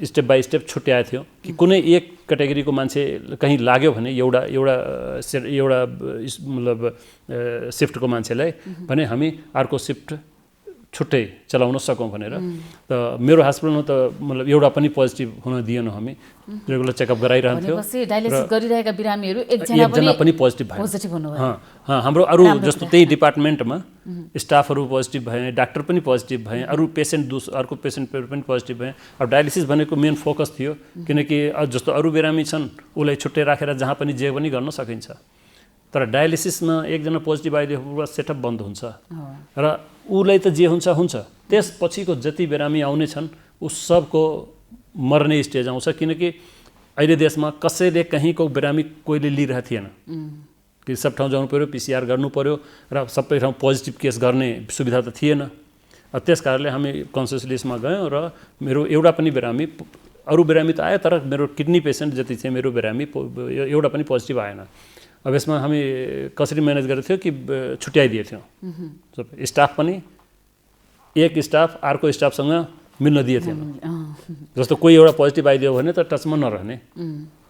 स्टेप बाई स्टेप छुट्याएको थियो कि कुनै एक क्याटेगोरीको मान्छे कहीँ लाग्यो भने एउटा मतलब सिफ्टको मान्छेलाई भने हामी अर्को सिफ्ट छुट्टै चलाउन सकौँ भनेर। त मेरो हस्पिटलमा त मतलब एउटा पनि पोजिटिभ हुन दिएन। हामी रेगुलर चेकअप गराइरहन्थ्यो। डायलिसिस गरिरहेका बिरामीहरू एकजना पनि पोजिटिभ भयो। हाम्रो अरू जस्तो त्यही डिपार्टमेन्टमा स्टाफहरू पोजिटिभ भए, डाक्टर पनि पोजिटिभ भए, अरू पेसेन्ट अर्को पेसेन्टहरू पनि पोजिटिभ भए। अब डायलिसिस भनेको मेन फोकस थियो किनकि जस्तो अरू बिरामी छन् उसलाई छुट्टै राखेर जहाँ पनि जे पनि गर्न सकिन्छ। तर डायलिसिसमा एकजना पोजिटिभ आइदिएपछि सेटअप बन्द हुन्छ र उसलाई त जे हुन्छ हुन्छ। त्यसपछिको जति बिरामी आउने छन् ऊ सबको मर्ने स्टेज आउँछ किनकि अहिले देशमा कसैले कहीँको बिरामी कोहीले लिइरहेको थिएन कि सब ठाउँ जानु पऱ्यो, PCR गर्नु पऱ्यो र सबै ठाउँ पोजिटिभ केस गर्ने सुविधा त थिएन। त्यस कारणले हामी कन्सियस लिस्टमा गयौँ र मेरो एउटा पनि बिरामी, अरू बिरामी त आयो तर मेरो किडनी पेसेन्ट जति थियो मेरो बिरामी एउटा पनि पोजिटिभ आएन। अब यसमा हामी कसरी म्यानेज गरेको थियो कि छुट्याइदिएको थियौँ। स्टाफ पनि एक स्टाफ अर्को स्टाफसँग मिल्न दिएको थिएन। जस्तो कोही एउटा पोजिटिभ आइदियो भने त टचमा नरहने,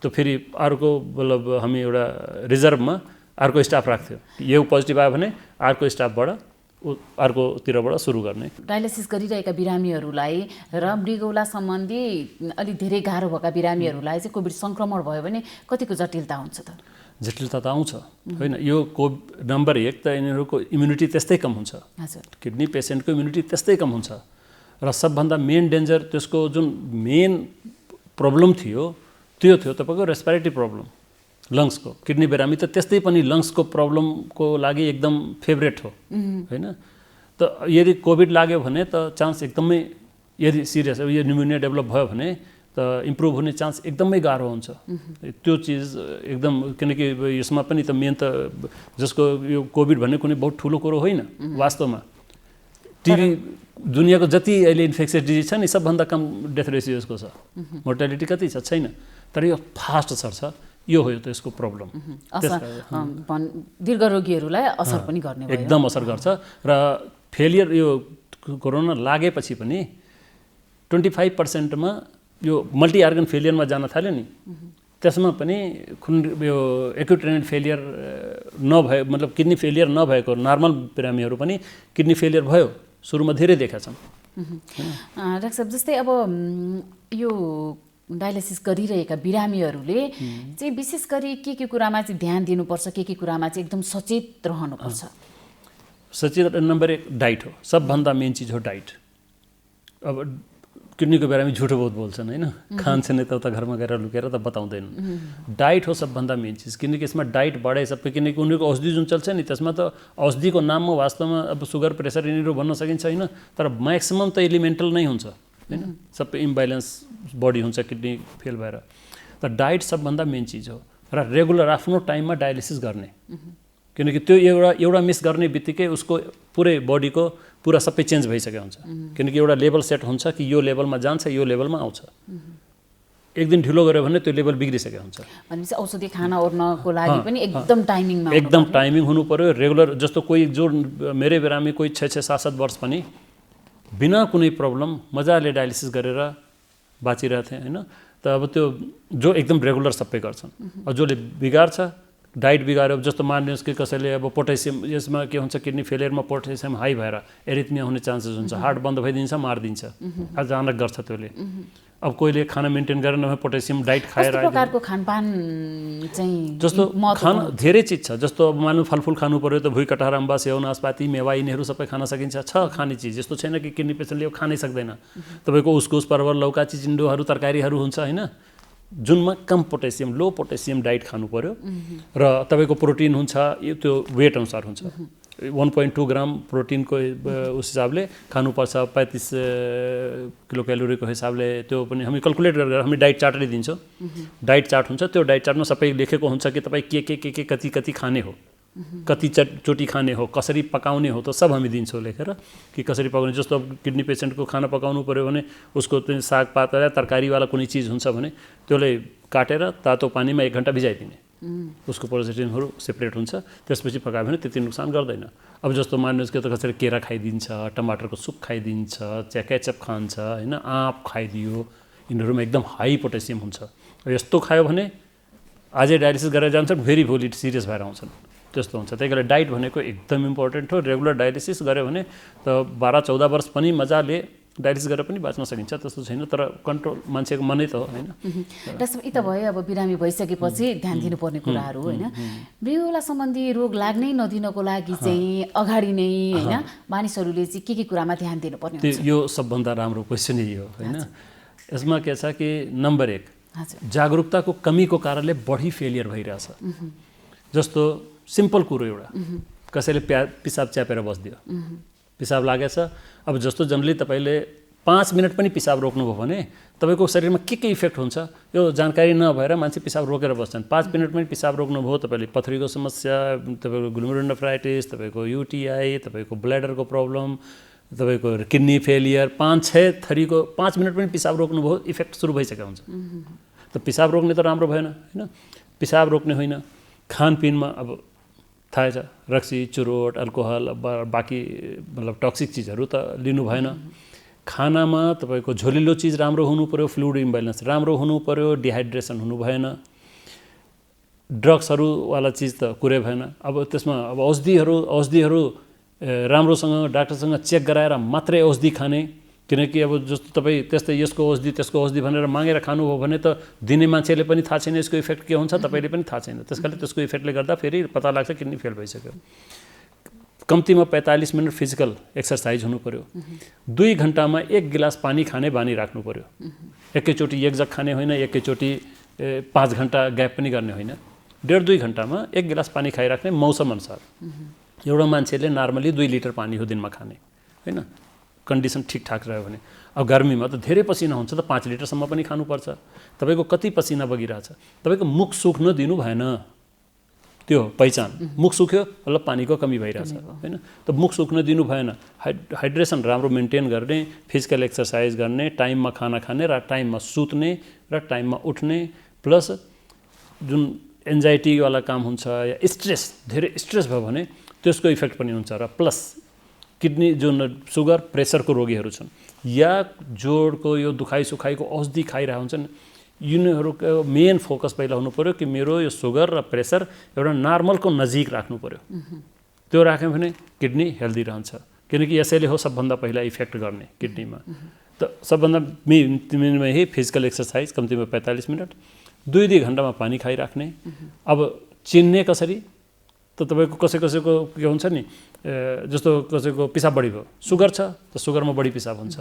त्यो फेरि अर्को मतलब हामी एउटा रिजर्भमा अर्को स्टाफ राख्थ्यो। यो पोजिटिभ आयो भने अर्को स्टाफबाट अर्कोतिरबाट सुरु गर्ने। डायलिसिस गरिरहेका बिरामीहरूलाई र मृगौला सम्बन्धी अलिक धेरै गाह्रो भएका बिरामीहरूलाई चाहिँ कोभिड सङ्क्रमण भयो भने कतिको जटिलता हुन्छ त? जटिलता त आउँछ होइन। यो नम्बर 1 त यिनीहरूको इम्युनिटी त्यस्तै कम हुन्छ। किडनी पेसेन्टको इम्युनिटी त्यस्तै कम हुन्छ र सबभन्दा मेन डेन्जर त्यसको जुन मेन प्रब्लम थियो त्यो थियो तपाईँको रेस्पिरेटरी प्रब्लम, लङ्सको। किडनी बिरामी त त्यस्तै पनि लङ्सको प्रब्लमको लागि एकदम फेभरेट हो होइन। त यदि कोभिड लाग्यो भने त चान्स एकदमै, यदि सिरियस यो न्युमोनिया डेभलप भयो भने त इम्प्रुभ हुने चान्स एकदमै गाह्रो हुन्छ। त्यो चिज एकदम, किनकि यसमा पनि त मेन त जसको यो कोभिड भन्ने कुनै बहुत ठुलो कुरो होइन वास्तवमा। टिभी दुनियाँको जति अहिले इन्फेक्सियस डिजिज छ नि सबभन्दा कम डेथ रेसियो यसको छ। मोर्टालिटी कति छ? छैन। तर यो फास्ट सर्छ। यो हो त यसको प्रब्लम। दीर्घ रोगीहरूलाई असर पनि गर्ने भयो। एकदम असर गर्छ र फेलियर यो कोरोना लागेपछि पनि 25%मा यो मल्टी अर्गन फेलियरमा जान थाल्यो नि, त्यसमा पनि यो एक्युट रेनल फेलियर नभए मतलब किडनी फेलियर नभएको नर्मल बिरामीहरू पनि किडनी फेलियर भयो। सुरुमा धेरै देखा छन्। डाक्टर साहब, जस्तै अब यो डायलिसिस गरिरहेका बिरामीहरूले चाहिँ विशेष गरी के कुरामा चाहिँ ध्यान दिनुपर्छ, के कुरामा चाहिँ एकदम सचेत रहनुपर्छ? सचेत नम्बर 1 डाइट हो। सबभन्दा मेन चिज हो डाइट। अब किडनीको बिरामी झुटो बहुत बोल्छन् होइन, खान्छन् यताउता घरमा गएर लुकेर त बताउँदैनन्। डाइट हो सबभन्दा मेन चिज किनकि यसमा डाइटबाटै सबै, किनकि उनीहरूको औषधि जुन चल्छ नि त्यसमा त औषधिको नाममा वास्तवमा अब सुगर प्रेसर यिनीहरू भन्न सकिन्छ होइन, तर म्याक्सिमम त एलिमेन्टल नै हुन्छ होइन। सबै इम्ब्यालेन्स बडी हुन्छ किडनी फेल भएर। त डाइट सबभन्दा मेन चिज हो र रेगुलर आफ्नो टाइममा डायलिसिस गर्ने, किनकि त्यो एउटा मिस गर्ने बित्तिकै उसको पुरै बडीको पुरा सबै चेन्ज भइसकेको हुन्छ। किनकि एउटा लेभल सेट हुन्छ कि यो लेभलमा जान्छ, यो लेभलमा आउँछ। एक दिन ढिलो गऱ्यो भने त्यो लेभल बिग्रिसकेको हुन्छ। भनेपछि औषधि खाना ओर्नको लागि पनि एकदम टाइमिङमा, एकदम टाइमिङ हुनु पर्यो रेगुलर। जस्तो कोही जो मेरै बिरामी कोही 6-6, 7-7 वर्ष पनि बिना कुनै प्रब्लम मजाले डायलिसिस गरेर बाँचिरहेको थिएँ होइन। त अब त्यो जो एकदम रेगुलर सबै गर्छन्, अब जसले बिगार्छ डाइट बिगाऱ्यो, जस्तो मानिनुहोस् कि कसैले अब पोटेसियम, यसमा के हुन्छ किडनी फेलियरमा पोटेसियम हाई भएर एरिथमिया हुने चान्सेस हुन्छ, हार्ट बन्द भइदिन्छ, मारिदिन्छ, अचानक गर्छ त्यसले। अब कोहीले खाना मेन्टेन गरेर नभए पोटेसियम डाइट खाएर प्रकारको खानपान चाहिँ जस्तो खाना धेरै चिज छ। जस्तो अब मान्नु फलफुल खानु पर्यो त भुइँकटहर, अम्बा, स्याउ, नासपाती, मेवा यिनीहरू सबै खान सकिन्छ। खाने चिज यस्तो छैन कि किडनी पेसेन्टले यो खानै सक्दैन। तपाईँको उस्कुस, परवल, लौका, चिचिन्डोहरू, तरकारीहरू हुन्छ होइन, जुनमा कम पोटेसियम, लो पोटेसियम डाइट खानु पर्यो र तपाईँको प्रोटिन हुन्छ, त्यो वेट अनुसार हुन्छ। 1.2 ग्राम प्रोटिनको उस हिसाबले खानुपर्छ, 35 किलो क्यालोरीको हिसाबले त्यो पनि हामी क्यालकुलेट गरेर हामी डाइट चार्टै दिन्छौँ। डाइट चार्ट हुन्छ, त्यो डाइट चार्टमा सबै लेखेको हुन्छ कि तपाईँ के कति कति खाने हो, कति चोटि खाने हो, कसरी पकाउने हो, त सब हामी दिन्छौँ लेखेर कि कसरी पकाउने। जस्तो अब किडनी पेसेन्टको खाना पकाउनु पऱ्यो भने उसको चाहिँ सागपात या तरकारीवाला कुनै चिज हुन्छ भने त्यसलाई काटेर तातो पानीमा 1 घन्टा भिजाइदिने, उसको प्रोसेसिङहरू सेपरेट हुन्छ, त्यसपछि पकायो भने त्यति नोक्सान गर्दैन। अब जस्तो मान्नुहोस् कि त कसरी केरा खाइदिन्छ, टमाटरको सुप खाइदिन्छ, केचप खान्छ होइन, आँप खाइदियो, यिनीहरूमा एकदम हाई पोटेसियम हुन्छ। यस्तो खायो भने आजै डायलिसिस गरेर जान्छन्, फेरि भोलि सिरियस भएर आउँछन्, त्यस्तो हुन्छ। त्यही कारण डाइट भनेको एकदम इम्पोर्टेन्ट हो। रेगुलर डायलिसिस गऱ्यो भने त 12-14 वर्ष पनि मजाले डायलिसिस गरेर पनि बाँच्न सकिन्छ, त्यस्तो छैन। तर कन्ट्रोल मान्छेको मनै त हो होइन। डाक्टर यी त भयो अब बिरामी भइसकेपछि ध्यान दिनुपर्ने कुराहरू होइन। मृगौला सम्बन्धी रोग लाग्नै नदिनको लागि चाहिँ अगाडि नै होइन मानिसहरूले चाहिँ के कुरामा ध्यान दिनुपर्ने हुन्छ? यो सबभन्दा राम्रो क्वेसन यही हो होइन। यसमा के छ कि नम्बर 1 जागरुकताको कमीको कारणले बढी फेलियर भइरहेछ। जस्तो सिम्पल कुरो एउटा, कसैले पिसाब च्यापेर बस्दियो, पिसाब लागेछ, अब जस्तो जनरली तपाईँले 5 मिनट पनि पिसाब रोक्नुभयो भने तपाईँको शरीरमा के इफेक्ट हुन्छ यो जानकारी नभएर मान्छे पिसाब रोकेर बस्छन्। 5 मिनट पनि पिसाब रोक्नुभयो, तपाईँले पथरीको समस्या, तपाईँको ग्लोमेरुलोनेफ्राइटिस, तपाईँको युटिआई, तपाईँको ब्ल्याडरको प्रब्लम, तपाईँको किडनी फेलियर, 5-6 थरीको 5 मिनट पनि पिसाब रोक्नुभयो, इफेक्ट सुरु भइसकेको हुन्छ। त पिसाब रोक्ने त राम्रो भएन होइन। पिसाब रोक्ने होइन, खानपिनमा अब थाहै छ रक्सी, चुरोट, अल्कोहल, बाँकी मतलब टक्सिक चिजहरू त लिनु भएन। खानामा तपाईँको झोलिलो चिज राम्रो हुनु पऱ्यो, फ्लुइड इम्ब्यालेन्स राम्रो हुनु पऱ्यो, डिहाइड्रेसन हुनु भएन, ड्रग्सहरूवाला चिज त कुरै भएन। अब त्यसमा अब औषधिहरू राम्रोसँग डाक्टरसँग चेक गराएर मात्रै औषधि खाने, किनकि अब जस्तो तपाईँ त्यस्तै यसको औषधि त्यसको औषधि भनेर मागेर खानुभयो भने त दिने मान्छेले पनि थाहा छैन यसको इफेक्ट के हुन्छ, तपाईँले पनि थाहा छैन। त्यस कारणले त्यसको इफेक्टले गर्दा फेरि पत्ता लाग्छ किडनी फेल भइसक्यो। कम्तीमा 45 मिनट फिजिकल एक्सर्साइज हुनु पऱ्यो। 2 घन्टामा 1 गिलास पानी खाने बानी राख्नु पऱ्यो। एकैचोटि 1 जग खाने होइन, एकैचोटि 5 घन्टा ग्याप पनि गर्ने होइन। 1.5-2 घन्टामा 1 गिलास पानी खाइराख्ने मौसम अनुसार। एउटा मान्छेले नर्मली 2 लिटर पानी हो दिनमा खाने होइन, कन्डिसन ठिकठाक रह्यो भने। अब गर्मीमा त धेरै पसिना हुन्छ त 5 लिटरसम्म पनि खानुपर्छ। तपाईँको कति पसिना बगिरहेछ, तपाईँको मुख सुक्न दिनु भएन, त्यो पहिचान। मुख सुक्यो मतलब पानीको कमी भइरहेछ होइन, त मुख सुक्न दिनु भएन। हाइड्रेसन राम्रो मेन्टेन गर्ने, फिजिकल एक्सर्साइज गर्ने, टाइममा खाना खाने र टाइममा सुत्ने र टाइममा उठ्ने, प्लस जुन एन्जाइटीवाला काम हुन्छ या स्ट्रेस, धेरै स्ट्रेस भयो भने त्यसको इफेक्ट पनि हुन्छ। र प्लस किडनी जुन सुगर प्रेसरको रोगीहरू छन् या जोडको यो दुखाइसुखाइको औषधि खाइरहेको हुन्छन्, यिनीहरूको मेन फोकस पहिला हुनु पऱ्यो कि मेरो यो सुगर र प्रेसर एउटा नर्मलको नजिक राख्नु पऱ्यो। त्यो राख्यो भने किडनी हेल्दी रहन्छ, किनकि यसैले हो सबभन्दा पहिला इफेक्ट गर्ने किडनीमा। त सबभन्दा मेन यही फिजिकल एक्सर्साइज कम्तीमा 45 मिनट, 2-2 घन्टामा पानी खाइराख्ने। अब चिन्ने कसरी त तपाईँको कसैको के हुन्छ नि, जस्तो कसैको पिसाब बढी भयो, सुगर छ त सुगरमा बढी पिसाब हुन्छ।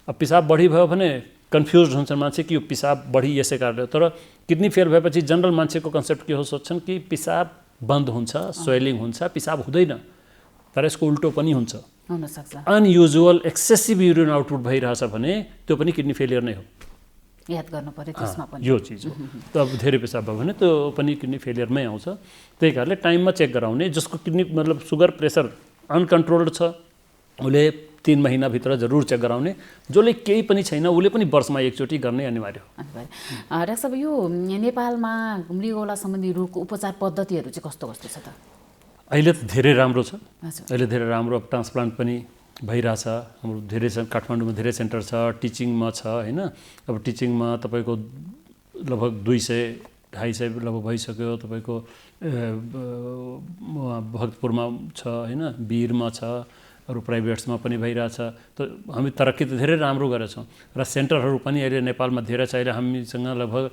अब पिसाब बढी भयो भने कन्फ्युज हुन्छन् मान्छे कि यो पिसाब बढी यसै कारणले। तर किडनी फेल भएपछि जनरल मान्छेको कन्सेप्ट के हो, सोच्छन् कि पिसाब बन्द हुन्छ, स्वेलिङ हुन्छ, पिसाब हुँदैन। तर यसको उल्टो पनि हुन्छ, अनयुजुअल एक्सेसिभ युरिन आउटपुट भइरहेछ भने त्यो पनि किडनी फेलियर नै हो। याद गर्नु पर्यो त्यसमा पनि यो चिज हो। त अब धेरै पिसाब भयो भने त्यो पनि किडनी फेलियरमै आउँछ। त्यही कारणले टाइममा चेक गराउने, जसको किडनी मतलब सुगर प्रेसर अनकन्ट्रोल्ड छ उसले 3 महिनाभित्र जरुर चेक गराउने, जसले केही पनि छैन उसले पनि वर्षमा एकचोटि गर्ने अनिवार्य हो। डाक्टर साहब, यो नेपालमा मृगौला सम्बन्धी रोगको उपचार पद्धतिहरू चाहिँ कस्तो छ त? अहिले त धेरै राम्रो छ, अहिले धेरै राम्रो। अब ट्रान्सप्लान्ट पनि भइरहेछ, हाम्रो धेरै काठमाडौँमा धेरै सेन्टर छ, टिचिङमा छ होइन। अब टिचिङमा तपाईँको लगभग 200-250 लगभग भइसक्यो। तपाईँको भक्तपुरमा छ होइन, वीरमा छ, अरू प्राइभेट्समा पनि भइरहेछ। त हामी तरक्की त धेरै राम्रो गरेछौँ र सेन्टरहरू पनि अहिले नेपालमा धेरै छ। अहिले हामीसँग लगभग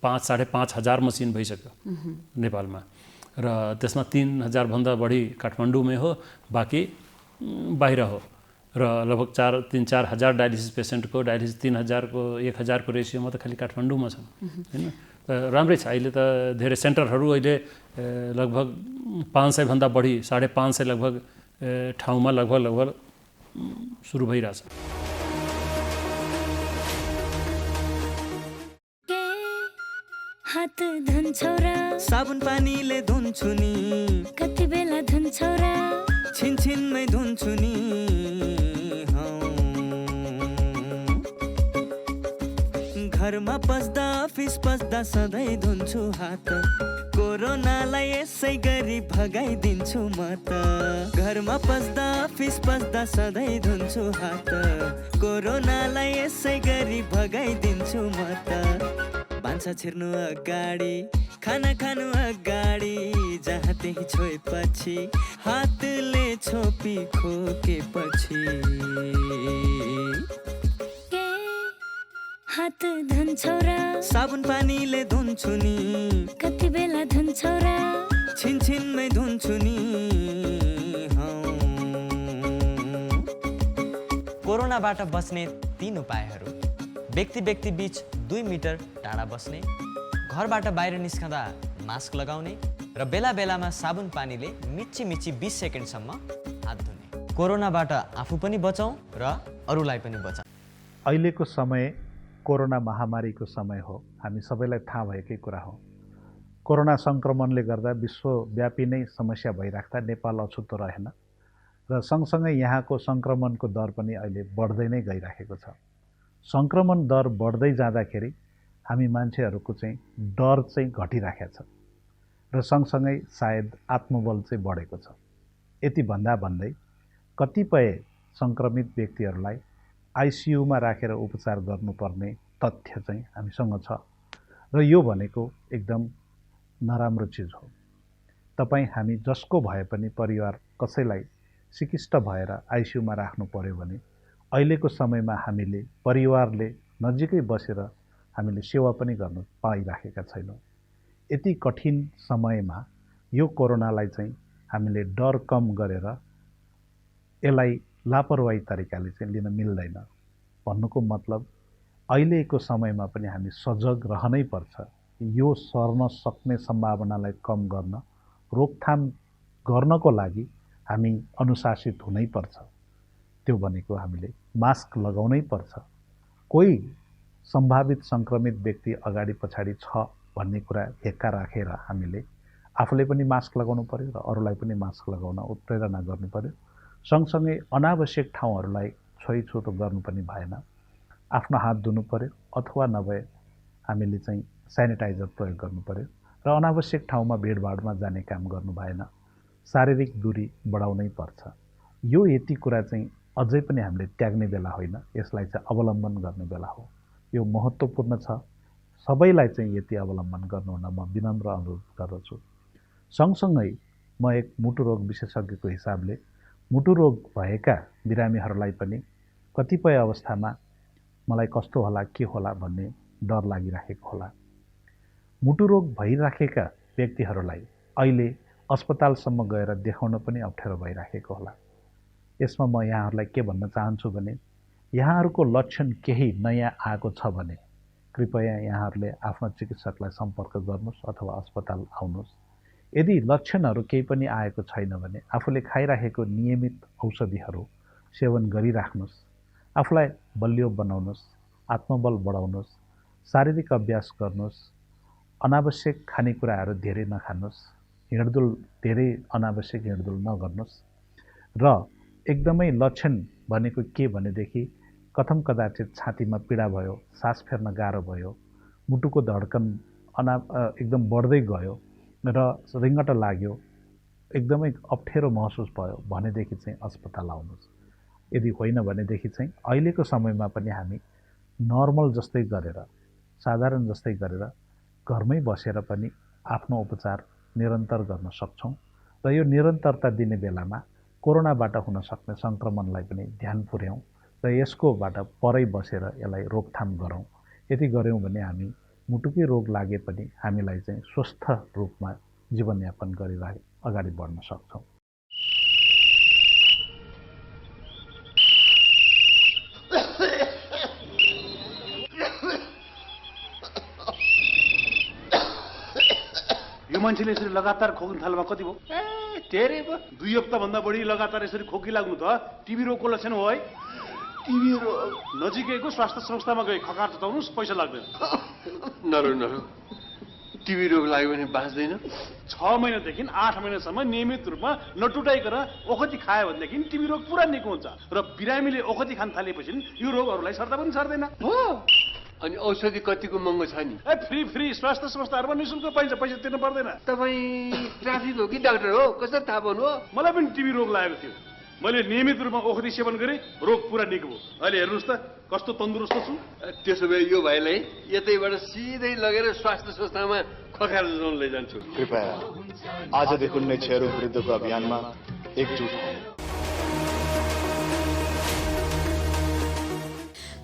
5,500 हजार मसिन भइसक्यो नेपालमा, र त्यसमा 3,000 भन्दा बढी काठमाडौँमै हो, बाँकी बाहिर हो। र लगभग 3-4 हजार डायलिसिस पेसेन्टको 1,000 को रेसियोमा त खालि काठमाडौँमा छन् होइन। त राम्रै छ। अहिले त धेरै सेन्टरहरू अहिले लगभग 500 भन्दा बढी 550 लगभग ठाउँमा लगभग सुरु भइरहेछ। हात धुन्छौ र साबुन पानीले धुन्छु नि, कति बेला धुन्छौ र छिनछिनमै धुन्छु नि। घरमा पस्दा अफिस पस्दा सधैँ धुन्छु हात, कोरोनालाई यसै गरी भगाइदिन्छु म त। घरमा पस्दा अफिस पस्दा सधैँ धुन्छु हात, कोरोनालाई यसै गरी भगाइदिन्छु म त। भान्सा छिर्नु अगाडि, खाना खानु अगाडि, जहाँ त्यही छोएपछि हातले छोपी खोकेपछि। हात धुन्छौ र साबुन पानीले धुन्छु नि, कति बेला धुन्छौ र छिनछिनमै धुन्छु नि। कोरोनाबाट बच्ने 3 उपायहरू। व्यक्ति व्यक्ति बीच 2 मिटर टाढा बस्ने, घरबाट बाहिर निस्कँदा मास्क लगाउने र बेला बेलामा साबुन पानीले मिच्ची 20 सेकेन्डसम्म हात धुने। कोरोनाबाट आफू पनि बचाउँ र अरूलाई पनि बचाउँ। अहिलेको समय कोरोना महामारीको समय हो, हामी सबैलाई थाहा भएकै कुरा हो। कोरोना सङ्क्रमणले गर्दा विश्वव्यापी नै समस्या भइराख्दा नेपाल अछुतो रहेन र सँगसँगै यहाँको सङ्क्रमणको दर पनि अहिले बढ्दै नै गइराखेको छ। सङ्क्रमण दर बढ्दै जाँदाखेरि हामी मान्छेहरूको चाहिँ डर चाहिँ घटिराखेको छ र सँगसँगै सायद आत्मबल चाहिँ बढेको छ। यति भन्दै कतिपय सङ्क्रमित व्यक्तिहरूलाई आइसियुमा राखेर उपचार गर्नुपर्ने तथ्य चाहिँ हामीसँग छ र यो भनेको एकदम नराम्रो चिज हो। तपाईँ हामी जसको भए पनि परिवार कसैलाई सिकिष्ट भएर आइसियुमा राख्नु पर्यो भने अहिलेको समयमा हामीले परिवारले नजिकै बसेर हामीले सेवा पनि गर्न पाइराखेका छैनौँ। यति कठिन समयमा यो कोरोनालाई चाहिँ हामीले डर कम गरेर यसलाई लापरवाही तरिकाले चाहिँ लिन मिल्दैन। भन्नुको मतलब अहिलेको समयमा पनि हामी सजग रहनै पर्छ। यो सर्न सक्ने सम्भावनालाई कम गर्न, रोकथाम गर्नको लागि हामी अनुशासित हुनै पर्छ। त्यो भनेको हामीले मास्क लगाउनै पर्छ। कोही सम्भावित सङ्क्रमित व्यक्ति अगाडि पछाडि छ भन्ने कुरा हेक्का राखेर हामीले आफूले पनि मास्क लगाउनु पर्यो र अरूलाई पनि मास्क लगाउन उत्प्रेरणा गर्नु पर्यो। सँगसँगै अनावश्यक ठाउँहरूलाई छोइछुतो गर्नु पनि भएन। आफ्नो हात धुनु पर्यो अथवा नभए हामीले चाहिँ सेनिटाइजर प्रयोग गर्नु पर्यो र अनावश्यक ठाउँमा भिडभाडमा जाने काम गर्नु भएन। शारीरिक दूरी बढाउनै पर्छ। यो यति कुरा चाहिँ अझै पनि हामीले त्याग्ने बेला होइन, यसलाई चाहिँ अवलम्बन गर्ने बेला हो। यो महत्त्वपूर्ण छ। सबैलाई चाहिँ यति अवलम्बन गर्नुहुन म विनम्र अनुरोध गर्दछु। सँगसँगै म एक मुटु रोग विशेषज्ञको हिसाबले मुटु रोग भएका बिरामीहरूलाई पनि कतिपय अवस्थामा मलाई कस्तो होला के होला भन्ने डर लागिराखेको होला। मुटु रोग भइराखेका व्यक्तिहरूलाई अहिले अस्पतालसम्म गएर देखाउन पनि अप्ठ्यारो भइराखेको होला। यसमा म यहाँहरूलाई के भन्न चाहन्छु भने यहाँहरूको लक्षण केही नयाँ आएको छ भने कृपया यहाँहरूले आफ्नो चिकित्सकलाई सम्पर्क गर्नुहोस् अथवा अस्पताल आउनुहोस्। यदि लक्षणहरू केही पनि आएको छैन भने आफूले खाइराखेको नियमित औषधिहरू सेवन गरिराख्नुहोस्। आफूलाई बलियो बनाउनुहोस्, आत्मबल बढाउनुहोस्, शारीरिक अभ्यास गर्नुहोस्, अनावश्यक खानेकुराहरू धेरै नखानुहोस्, हिँडडुल धेरै अनावश्यक हिँडडुल नगर्नुहोस् र एकदमै लक्षण भनेको के भनेदेखि कथम कदाचित छातीमा पीडा भयो, सास फेर्न गाह्रो भयो, मुटुको धड्कन एकदम बढ्दै गयो र रिङ्गट लाग्यो, एकदमै अप्ठ्यारो महसुस भयो भनेदेखि चाहिँ अस्पताल आउनुहोस्। यदि होइन भनेदेखि चाहिँ अहिलेको समयमा पनि हामी नर्मल जस्तै गरेर, साधारण जस्तै गरेर घरमै बसेर पनि आफ्नो उपचार निरन्तर गर्न सक्छौँ र यो निरन्तरता दिने बेलामा कोरोनाबाट हुन सक्ने सङ्क्रमणलाई पनि ध्यान पुर्याउँ र यसकोबाट परै बसेर यसलाई रोकथाम गरौँ। यति गऱ्यौँ भने हामी मुटुकै रोग लागे पनि हामीलाई चाहिँ स्वस्थ रूपमा जीवनयापन गरेर अगाडि बढ्न सक्छौँ। यो मान्छेले यसरी लगातार खोक्न थाल्नुमा कति भयो? धेरै भयो। 2 हप्ताभन्दा बढी लगातार यसरी खोकी लाग्नु त टिबी रोगको लक्षण हो है। टिबी रोग नजिकैको स्वास्थ्य संस्थामा गए खकार चताउनुहोस्, पैसा लाग्दैन। नरो टिबी रोग लाग्यो भने बाँच्दैन। 6 महिनादेखि 8 महिनासम्म नियमित रूपमा नटुटाइकन ओखती खायो भनेदेखि टिबी रोग पुरा निको हुन्छ र बिरामीले ओखती खान थालेपछि यो रोगहरूलाई सर्दा पनि सर्दैन। हो अनि औषधि कतिको महँगो छ नि? फ्री स्वास्थ्य संस्थाहरूमा निःशुल्क पाइन्छ, पैसा तिर्नु पर्दैन। तपाईँ ट्राफिक हो कि डाक्टर हो? कसरी थाहा पाउनु हो? मलाई पनि टिबी रोग लागेको थियो, मैले नियमित रूपमा ओखती सेवन गरेँ, रोग पुरा निको भयो। अहिले हेर्नुहोस् त कस्तो तन्दुरुस्त छु। त्यसो भए यो भाइलाई यतैबाट सिधै लगेर स्वास्थ्य संस्थामा खकार जोन लैजान्छु। कृपया आजदेखि नै क्षयरोग विरुद्धको अभियानमा एकजुट हौं।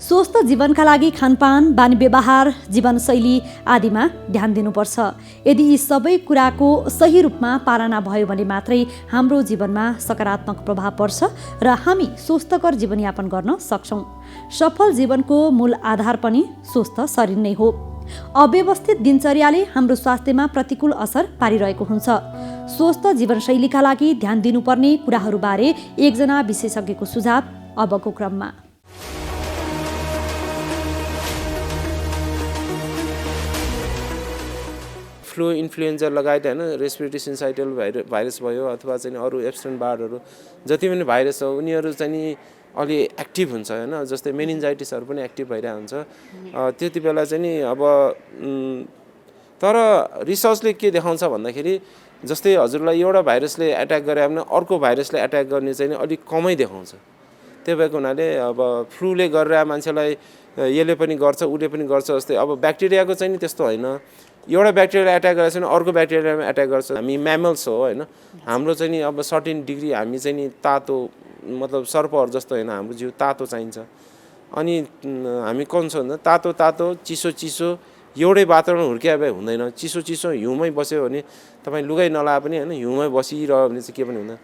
स्वस्थ जीवनका लागि खानपान, बानी व्यवहार, जीवनशैली आदिमा ध्यान दिनुपर्छ। यदि यी सबै कुराको सही रूपमा पालना भयो भने मात्रै हाम्रो जीवनमा सकारात्मक प्रभाव पर्छ र हामी स्वस्थकर जीवनयापन गर्न सक्छौँ। सफल जीवनको मूल आधार पनि स्वस्थ शरीर नै हो। अव्यवस्थित दिनचर्याले हाम्रो स्वास्थ्यमा प्रतिकूल असर पारिरहेको हुन्छ। स्वस्थ जीवनशैलीका लागि ध्यान दिनुपर्ने कुराहरूबारे एकजना विशेषज्ञको सुझाव अबको क्रममा। फ्लू, इन्फ्लुएन्जा लगायत होइन रेस्पिरेटरी सिन्साइटल भाइरस भयो अथवा चाहिँ अरू एब्सटेन बार्डहरू जति पनि भाइरस हो उनीहरू चाहिँ अलि एक्टिभ हुन्छ होइन। जस्तै मेनिन्जाइटिसहरू पनि एक्टिभ भइरहेको हुन्छ त्यति बेला चाहिँ नि अब तर रिसर्चले के देखाउँछ भन्दाखेरि जस्तै हजुरलाई एउटा भाइरसले एट्याक गरे भने अर्को भाइरसले एट्याक गर्ने चाहिँ अलिक कमै देखाउँछ। त्यही भएको हुनाले अब फ्लूले गरेर मान्छेलाई यसले पनि गर्छ उसले पनि गर्छ जस्तै अब ब्याक्टेरियाको चाहिँ नि त्यस्तो होइन। एउटा ब्याक्टेरियाले एट्याक गरेर चाहिँ अर्को ब्याक्टेरियामा एट्याक गर्छ। हामी म्यामल्स हो होइन, हाम्रो चाहिँ नि अब सर्टेन डिग्री हामी चाहिँ नि तातो मतलब सर्पहरू जस्तो होइन, हाम्रो जिउ तातो चाहिन्छ। अनि हामी कौन छ भन्दा तातो चिसो एउटै वातावरण हुर्किया भए हुँदैन। चिसो हिउँमै बस्यो भने तपाईँ लुगाइ नलाए पनि होइन हिउँमै बसिरह्यो भने चाहिँ के पनि हुँदैन।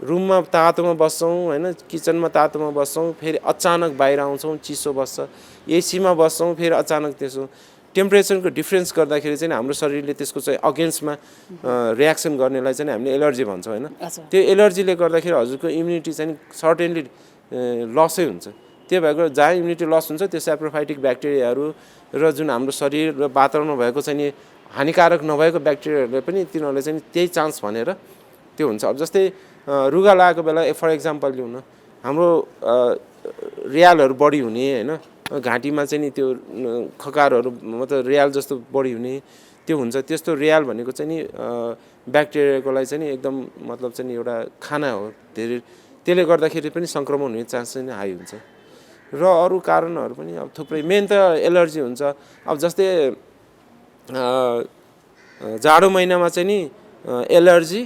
रुममा तातोमा बस्छौँ होइन, किचनमा तातोमा बस्छौँ, फेरि अचानक बाहिर आउँछौँ चिसो बस्छ, एसीमा बस्छौँ फेरि अचानक त्यसो टेम्परेचरको डिफ्रेन्स गर्दाखेरि चाहिँ हाम्रो शरीरले त्यसको चाहिँ अगेन्स्टमा रियाक्सन गर्नेलाई चाहिँ हामीले एलर्जी भन्छौँ होइन। त्यो एलर्जीले गर्दाखेरि हजुरको इम्युनिटी चाहिँ सर्टेनली लसै हुन्छ। त्यो भएको जहाँ इम्युनिटी लस हुन्छ त्यो सेप्रोफाइटिक ब्याक्टेरियाहरू र जुन हाम्रो शरीर र वातावरणमा भएको चाहिँ हानिकारक नभएको ब्याक्टेरियाहरूले पनि तिनीहरूले चाहिँ त्यही चान्स भनेर त्यो हुन्छ। अब जस्तै रुगा लागेको बेला फर इक्जाम्पल लिउँ न, हाम्रो रियालहरू बढी हुने होइन, घाँटीमा चाहिँ नि त्यो खकारहरू मतलब रियाल जस्तो बढी हुने त्यो हुन्छ। त्यस्तो रियाल भनेको चाहिँ नि ब्याक्टेरियाको लागि चाहिँ नि एकदम मतलब चाहिँ नि एउटा खाना हो धेरै, त्यसले गर्दाखेरि पनि सङ्क्रमण हुने चान्स चाहिँ हाई हुन्छ। र अरू कारणहरू पनि अब थुप्रै, मेन त एलर्जी हुन्छ। अब जस्तै जाडो महिनामा चाहिँ नि एलर्जी,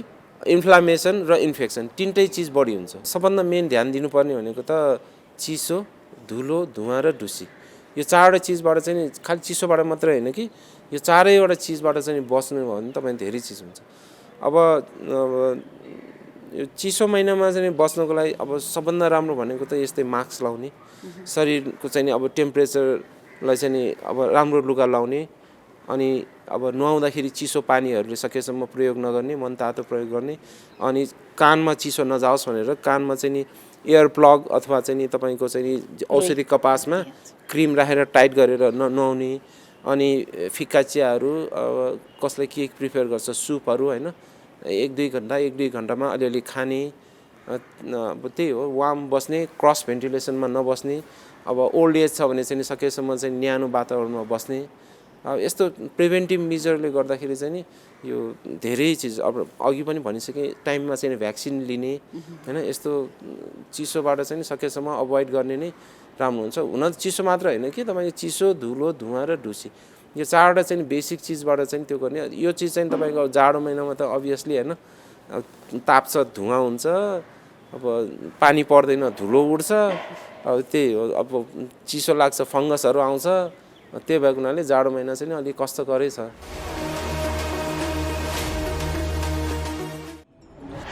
इन्फ्लामेसन र इन्फेक्सन तिनटै चिज बढी हुन्छ। सबभन्दा मेन ध्यान दिनुपर्ने भनेको त चिसो, धुलो, धुवा र ढुसी, यो चारवटा चिजबाट चाहिँ खालि चिसोबाट मात्रै होइन कि यो चारैवटा चिजबाट चाहिँ बस्नु भयो भने तपाईँ धेरै चिज हुन्छ। अब यो चिसो महिनामा चाहिँ बस्नको लागि अब सबभन्दा राम्रो भनेको त यस्तै मास्क लाउने, शरीरको चाहिँ अब टेम्परेचरलाई चाहिँ अब राम्रो लुगा लाउने, अनि अब नुहाउँदाखेरि चिसो पानीहरूले सकेसम्म प्रयोग नगर्ने, मनतातो प्रयोग गर्ने, अनि कानमा चिसो नजाओस् भनेर कानमा चाहिँ नि एयर प्लग अथवा चाहिँ नि तपाईँको चाहिँ औषधि कपासमा क्रिम राखेर टाइट गरेर नुहाउने, अनि फिक्का चियाहरू कसले के प्रिफर गर्छ सुपहरू होइन 1-2 घन्टामा अलिअलि खाने। अब त्यही हो, वार्म बस्ने, क्रस भेन्टिलेसनमा नबस्ने। अब ओल्ड एज छ भने चाहिँ सकेसम्म चाहिँ न्यानो वातावरणमा बस्ने। अब यस्तो प्रिभेन्टिभ मेजरले गर्दाखेरि चाहिँ नि यो धेरै चिज अब अघि पनि भनिसकेँ, टाइममा चाहिँ भ्याक्सिन लिने होइन, यस्तो चिसोबाट चाहिँ सकेसम्म अभोइड गर्ने नै राम्रो हुन्छ। हुन त चिसो मात्र होइन कि तपाईँको चिसो, धुलो, धुवा र ढुसी यो चारवटा चाहिँ बेसिक चिजबाट चाहिँ त्यो गर्ने। यो चिज चाहिँ तपाईँको जाडो महिनामा त अभियसली होइन ताप्छ, धुवा हुन्छ, अब पानी पर्दैन, धुलो उड्छ, अब त्यही हो। अब चिसो लाग्छ, फङ्गसहरू आउँछ, त्यही भएको हुनाले जाडो महिना चाहिँ अलिक कष्टकरै छ।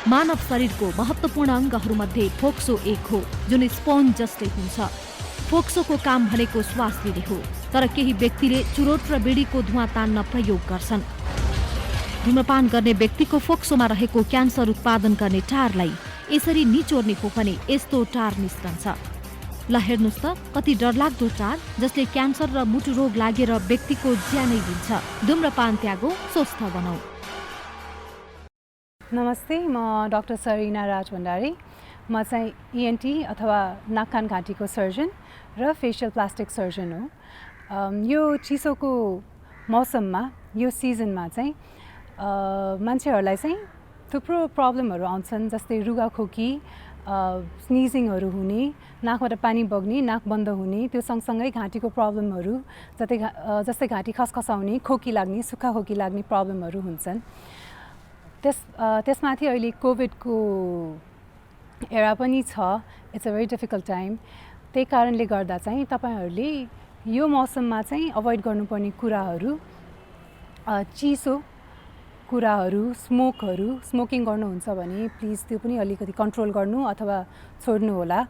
मानव शरीरको महत्त्वपूर्ण अङ्गहरूमध्ये फोक्सो एक हो, जुन स्पन्ज जस्तै हुन्छ। फोक्सोको काम भनेको श्वास लिने हो, तर केही व्यक्तिले चुरोट र बिडीको धुवा तान्न प्रयोग गर्छन्। धूम्रपान गर्ने व्यक्तिको फोक्सोमा रहेको क्यान्सर उत्पादन गर्ने टारलाई यसरी निचोर्ने हो भने यस्तो टार निस्कन्छ। ल हेर्नुहोस् त कति डरलाग्दो टार जसले क्यान्सर र मुटु रोग लागेर व्यक्तिको ज्यानै लिन्छ। धूम्रपान त्यागो, स्वस्थ बनाऊ। नमस्ते, म डाक्टर सरिना राज भण्डारी। म चाहिँ ENT अथवा नाक कान घाँटीको सर्जन र फेसियल प्लास्टिक सर्जन हो। यो चिसोको मौसममा, यो सिजनमा चाहिँ मान्छेहरूलाई चाहिँ थुप्रो प्रब्लमहरू आउँछन्, जस्तै रुगाखोकी, स्निजिङहरू हुने, नाकबाट पानी बग्ने, नाक बन्द हुने, त्यो सँगसँगै घाँटीको प्रब्लमहरू जस्तै घाँटी खसखसाउने, खोकी लाग्ने, सुक्खा खोकी लाग्ने प्रब्लमहरू हुन्छन्। त्यसमाथि अहिले कोभिडको एरा पनि छ। It's a very difficult time. त्यही कारणले गर्दा चाहिँ तपाईँहरूले यो मौसममा चाहिँ अभोइड गर्नुपर्ने कुराहरू, चिसो कुराहरू, स्मोकिङ गर्नुहुन्छ भने प्लिज त्यो पनि अलिकति कन्ट्रोल गर्नु अथवा छोड्नु होला।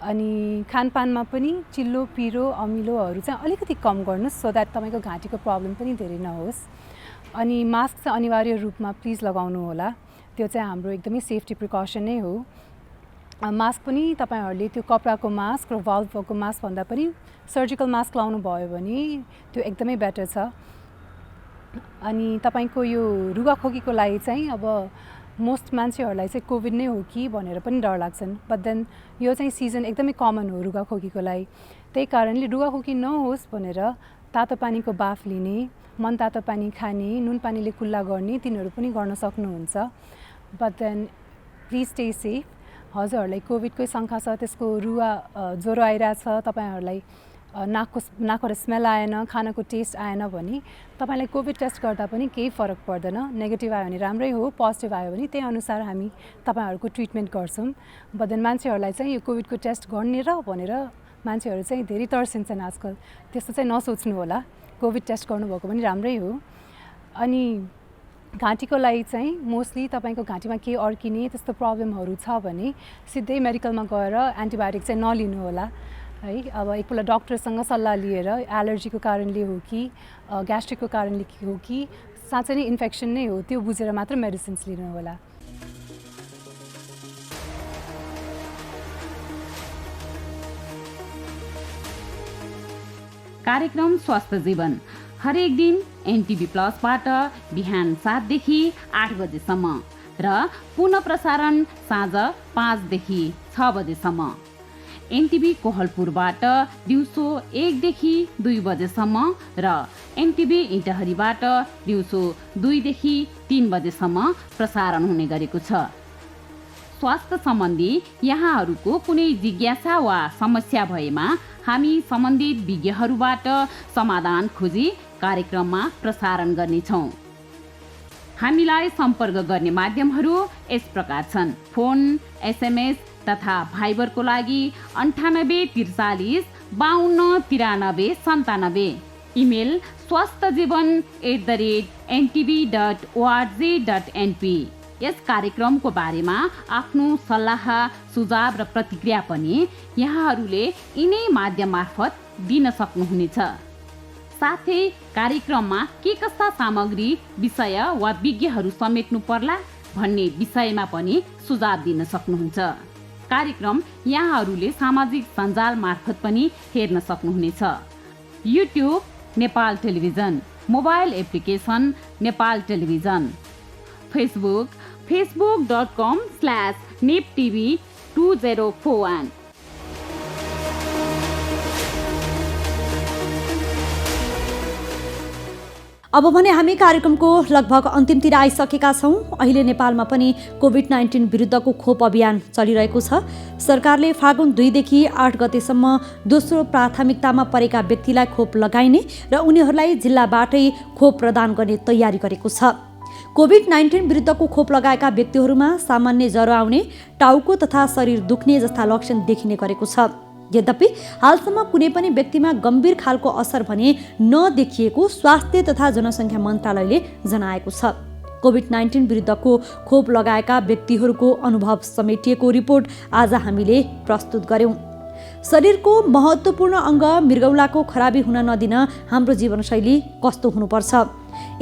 अनि खानपानमा पनि चिल्लो, पिरो, अमिलोहरू चाहिँ अलिकति कम गर्नुहोस्, सो द्याट तपाईँको घाँटीको प्रब्लम पनि धेरै नहोस्। अनि मास्क चाहिँ अनिवार्य रूपमा प्लिज लगाउनु होला। त्यो चाहिँ हाम्रो एकदमै सेफ्टी प्रिकसन नै हो। मास्क पनि तपाईँहरूले त्यो कपडाको मास्क र भाल्भको मास्क भन्दा पनि सर्जिकल मास्क लाउनु भयो भने त्यो एकदमै बेटर छ। अनि तपाईँको यो रुगाखोकीको लागि चाहिँ अब मोस्ट मान्छेहरूलाई चाहिँ कोभिड नै हो कि भनेर पनि डर लाग्छन्, बट देन यो चाहिँ सिजन एकदमै कमन हो रुगाखोकीको लागि। त्यही कारणले रुगाखोकी नहोस् भनेर तातो पानीको बाफ लिने, मन तातो पानी खाने, नुन पानीले कुल्ला गर्ने, तिनीहरू पनि गर्न सक्नुहुन्छ। But then please stay safe. हजुरहरूलाई कोभिडकै शङ्का छ, त्यसको ज्वरो आइरहेछ, तपाईँहरूलाई नाकबाट स्मेल आएन, खानाको टेस्ट आएन भने तपाईँलाई कोभिड टेस्ट गर्दा पनि केही फरक पर्दैन। नेगेटिभ आयो भने राम्रै हो, पोजिटिभ आयो भने त्यही अनुसार हामी तपाईँहरूको ट्रिटमेन्ट गर्छौँ। बट देन मान्छेहरूलाई चाहिँ यो कोभिडको टेस्ट गर्ने र भनेर मान्छेहरू चाहिँ धेरै तर्सिन्छन् आजकल। त्यस्तो चाहिँ नसोच्नु होला, कोभिड टेस्ट गर्नुभएको पनि राम्रै हो। अनि घाँटीको लागि चाहिँ मोस्टली तपाईँको घाँटीमा केही अड्किने त्यस्तो प्रब्लमहरू छ भने सिधै मेडिकलमा गएर एन्टिबायोटिक चाहिँ नलिनु होला है। अब एकपल्ट डक्टरसँग सल्लाह लिएर एलर्जीको कारणले हो कि ग्यास्ट्रिकको कारणले हो कि साँच्चै नै इन्फेक्सन नै हो, त्यो बुझेर मात्र मेडिसिन्स लिनु होला। कार्यक्रम स्वास्थ्य जीवन हरेक दिन NTV प्लसबाट बिहान 7 देखि 8 बजेसम्म र पुनः प्रसारण साँझ 5 देखि 6 बजेसम्म। NTV कोहलपुरबाट दिउँसो 1 देखि 2 बजेसम्म र NTV इन्टहरीबाट दिउँसो 2 देखि 3 बजेसम्म प्रसारण हुने गरेको छ। स्वास्थ्य सम्बन्धी यहाँहरूको कुनै जिज्ञासा वा समस्या भएमा हामी सम्बन्धित विज्ञहरूबाट समाधान खोजी कार्यक्रममा प्रसारण गर्नेछौँ। हामीलाई सम्पर्क गर्ने माध्यमहरू यस प्रकार छन्। फोन, SMS तथा भाइबरको लागि 98 43 52 93 97। Email swasthyajivan@ntv.org.np। यस कार्यक्रमको बारेमा आफ्नो सल्लाह, सुझाव र प्रतिक्रिया पनि यहाँहरूले यिनै माध्यम मार्फत दिन सक्नुहुनेछ। साथै कार्यक्रममा के कस्ता सामग्री, विषय वा विज्ञहरू समेट्नु पर्ला भन्ने विषयमा पनि सुझाव दिन सक्नुहुन्छ। कार्यक्रम यहाँहरूले सामाजिक सञ्जाल मार्फत पनि हेर्न सक्नुहुनेछ। YouTube Nepal television, mobile application Nepal television, Facebook facebook.com/neptv2041। अब भने हामी कार्यक्रमको लगभग अन्तिमतिर आइसकेका छौँ। अहिले नेपालमा पनि कोभिड-19 विरुद्धको खोप अभियान चलिरहेको छ। सरकारले फागुन 2 देखि 8 गतेसम्म दोस्रो प्राथमिकतामा परेका व्यक्तिलाई खोप लगाइने र उनीहरूलाई जिल्लाबाटै खोप प्रदान गर्ने तयारी गरेको छ। कोभिड-19 विरुद्धको खोप लगाएका व्यक्तिहरूमा सामान्य ज्वरो आउने, टाउको तथा शरीर दुख्ने जस्ता लक्षण देखिने गरेको छ। यद्यपि हालसम्म कुनै पनि व्यक्तिमा गम्भीर खालको असर भने नदेखिएको स्वास्थ्य तथा जनसङ्ख्या मन्त्रालयले जनाएको छ। कोभिड-19 विरुद्धको खोप लगाएका व्यक्तिहरूको अनुभव समेटिएको रिपोर्ट आज हामीले प्रस्तुत गर्यौं। शरीरको महत्त्वपूर्ण अङ्ग मृगौलाको खराबी हुन नदिन हाम्रो जीवनशैली कस्तो हुनुपर्छ?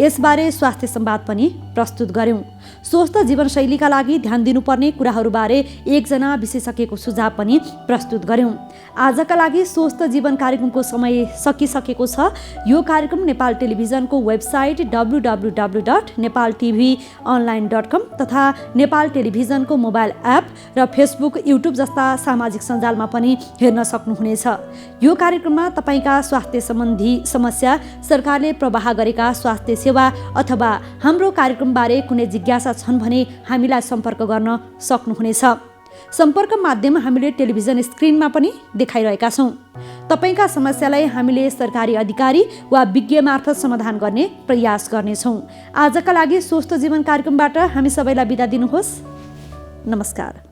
यसबारे स्वास्थ्य संवाद पनि प्रस्तुत गर्यौं। स्वस्थ जीवनशैलीका लागि ध्यान दिनुपर्ने कुराहरूबारे एकजना विशेषज्ञको सुझाव पनि प्रस्तुत गर्यौं। आजका लागि स्वस्थ जीवन कार्यक्रमको समय सकिसकेको छ। यो कार्यक्रम नेपाल टेलिभिजनको वेबसाइट www.nepaltvonline.com तथा नेपाल टेलिभिजनको मोबाइल एप र फेसबुक, युट्युब जस्ता सामाजिक सञ्जालमा पनि हेर्न सक्नुहुनेछ। यो कार्यक्रममा तपाईका स्वास्थ्य सम्बन्धी समस्या, सरकारले प्रवाह गरेका स्वास्थ्य सेवा अथवा हाम्रो कार्यक्रमबारे कुनै जिज्ञासा छन् भने हामीलाई सम्पर्क गर्न सक्नुहुनेछ। सम्पर्क माध्यम हामीले टेलिभिजन स्क्रिनमा पनि देखाइरहेका छौँ। तपाईका समस्यालाई हामीले सरकारी अधिकारी वा विज्ञ मार्फत समाधान गर्ने प्रयास गर्नेछौँ। आजका लागि स्वस्थ जीवन कार्यक्रमबाट हामी सबैलाई बिदा दिनुहोस्। नमस्कार।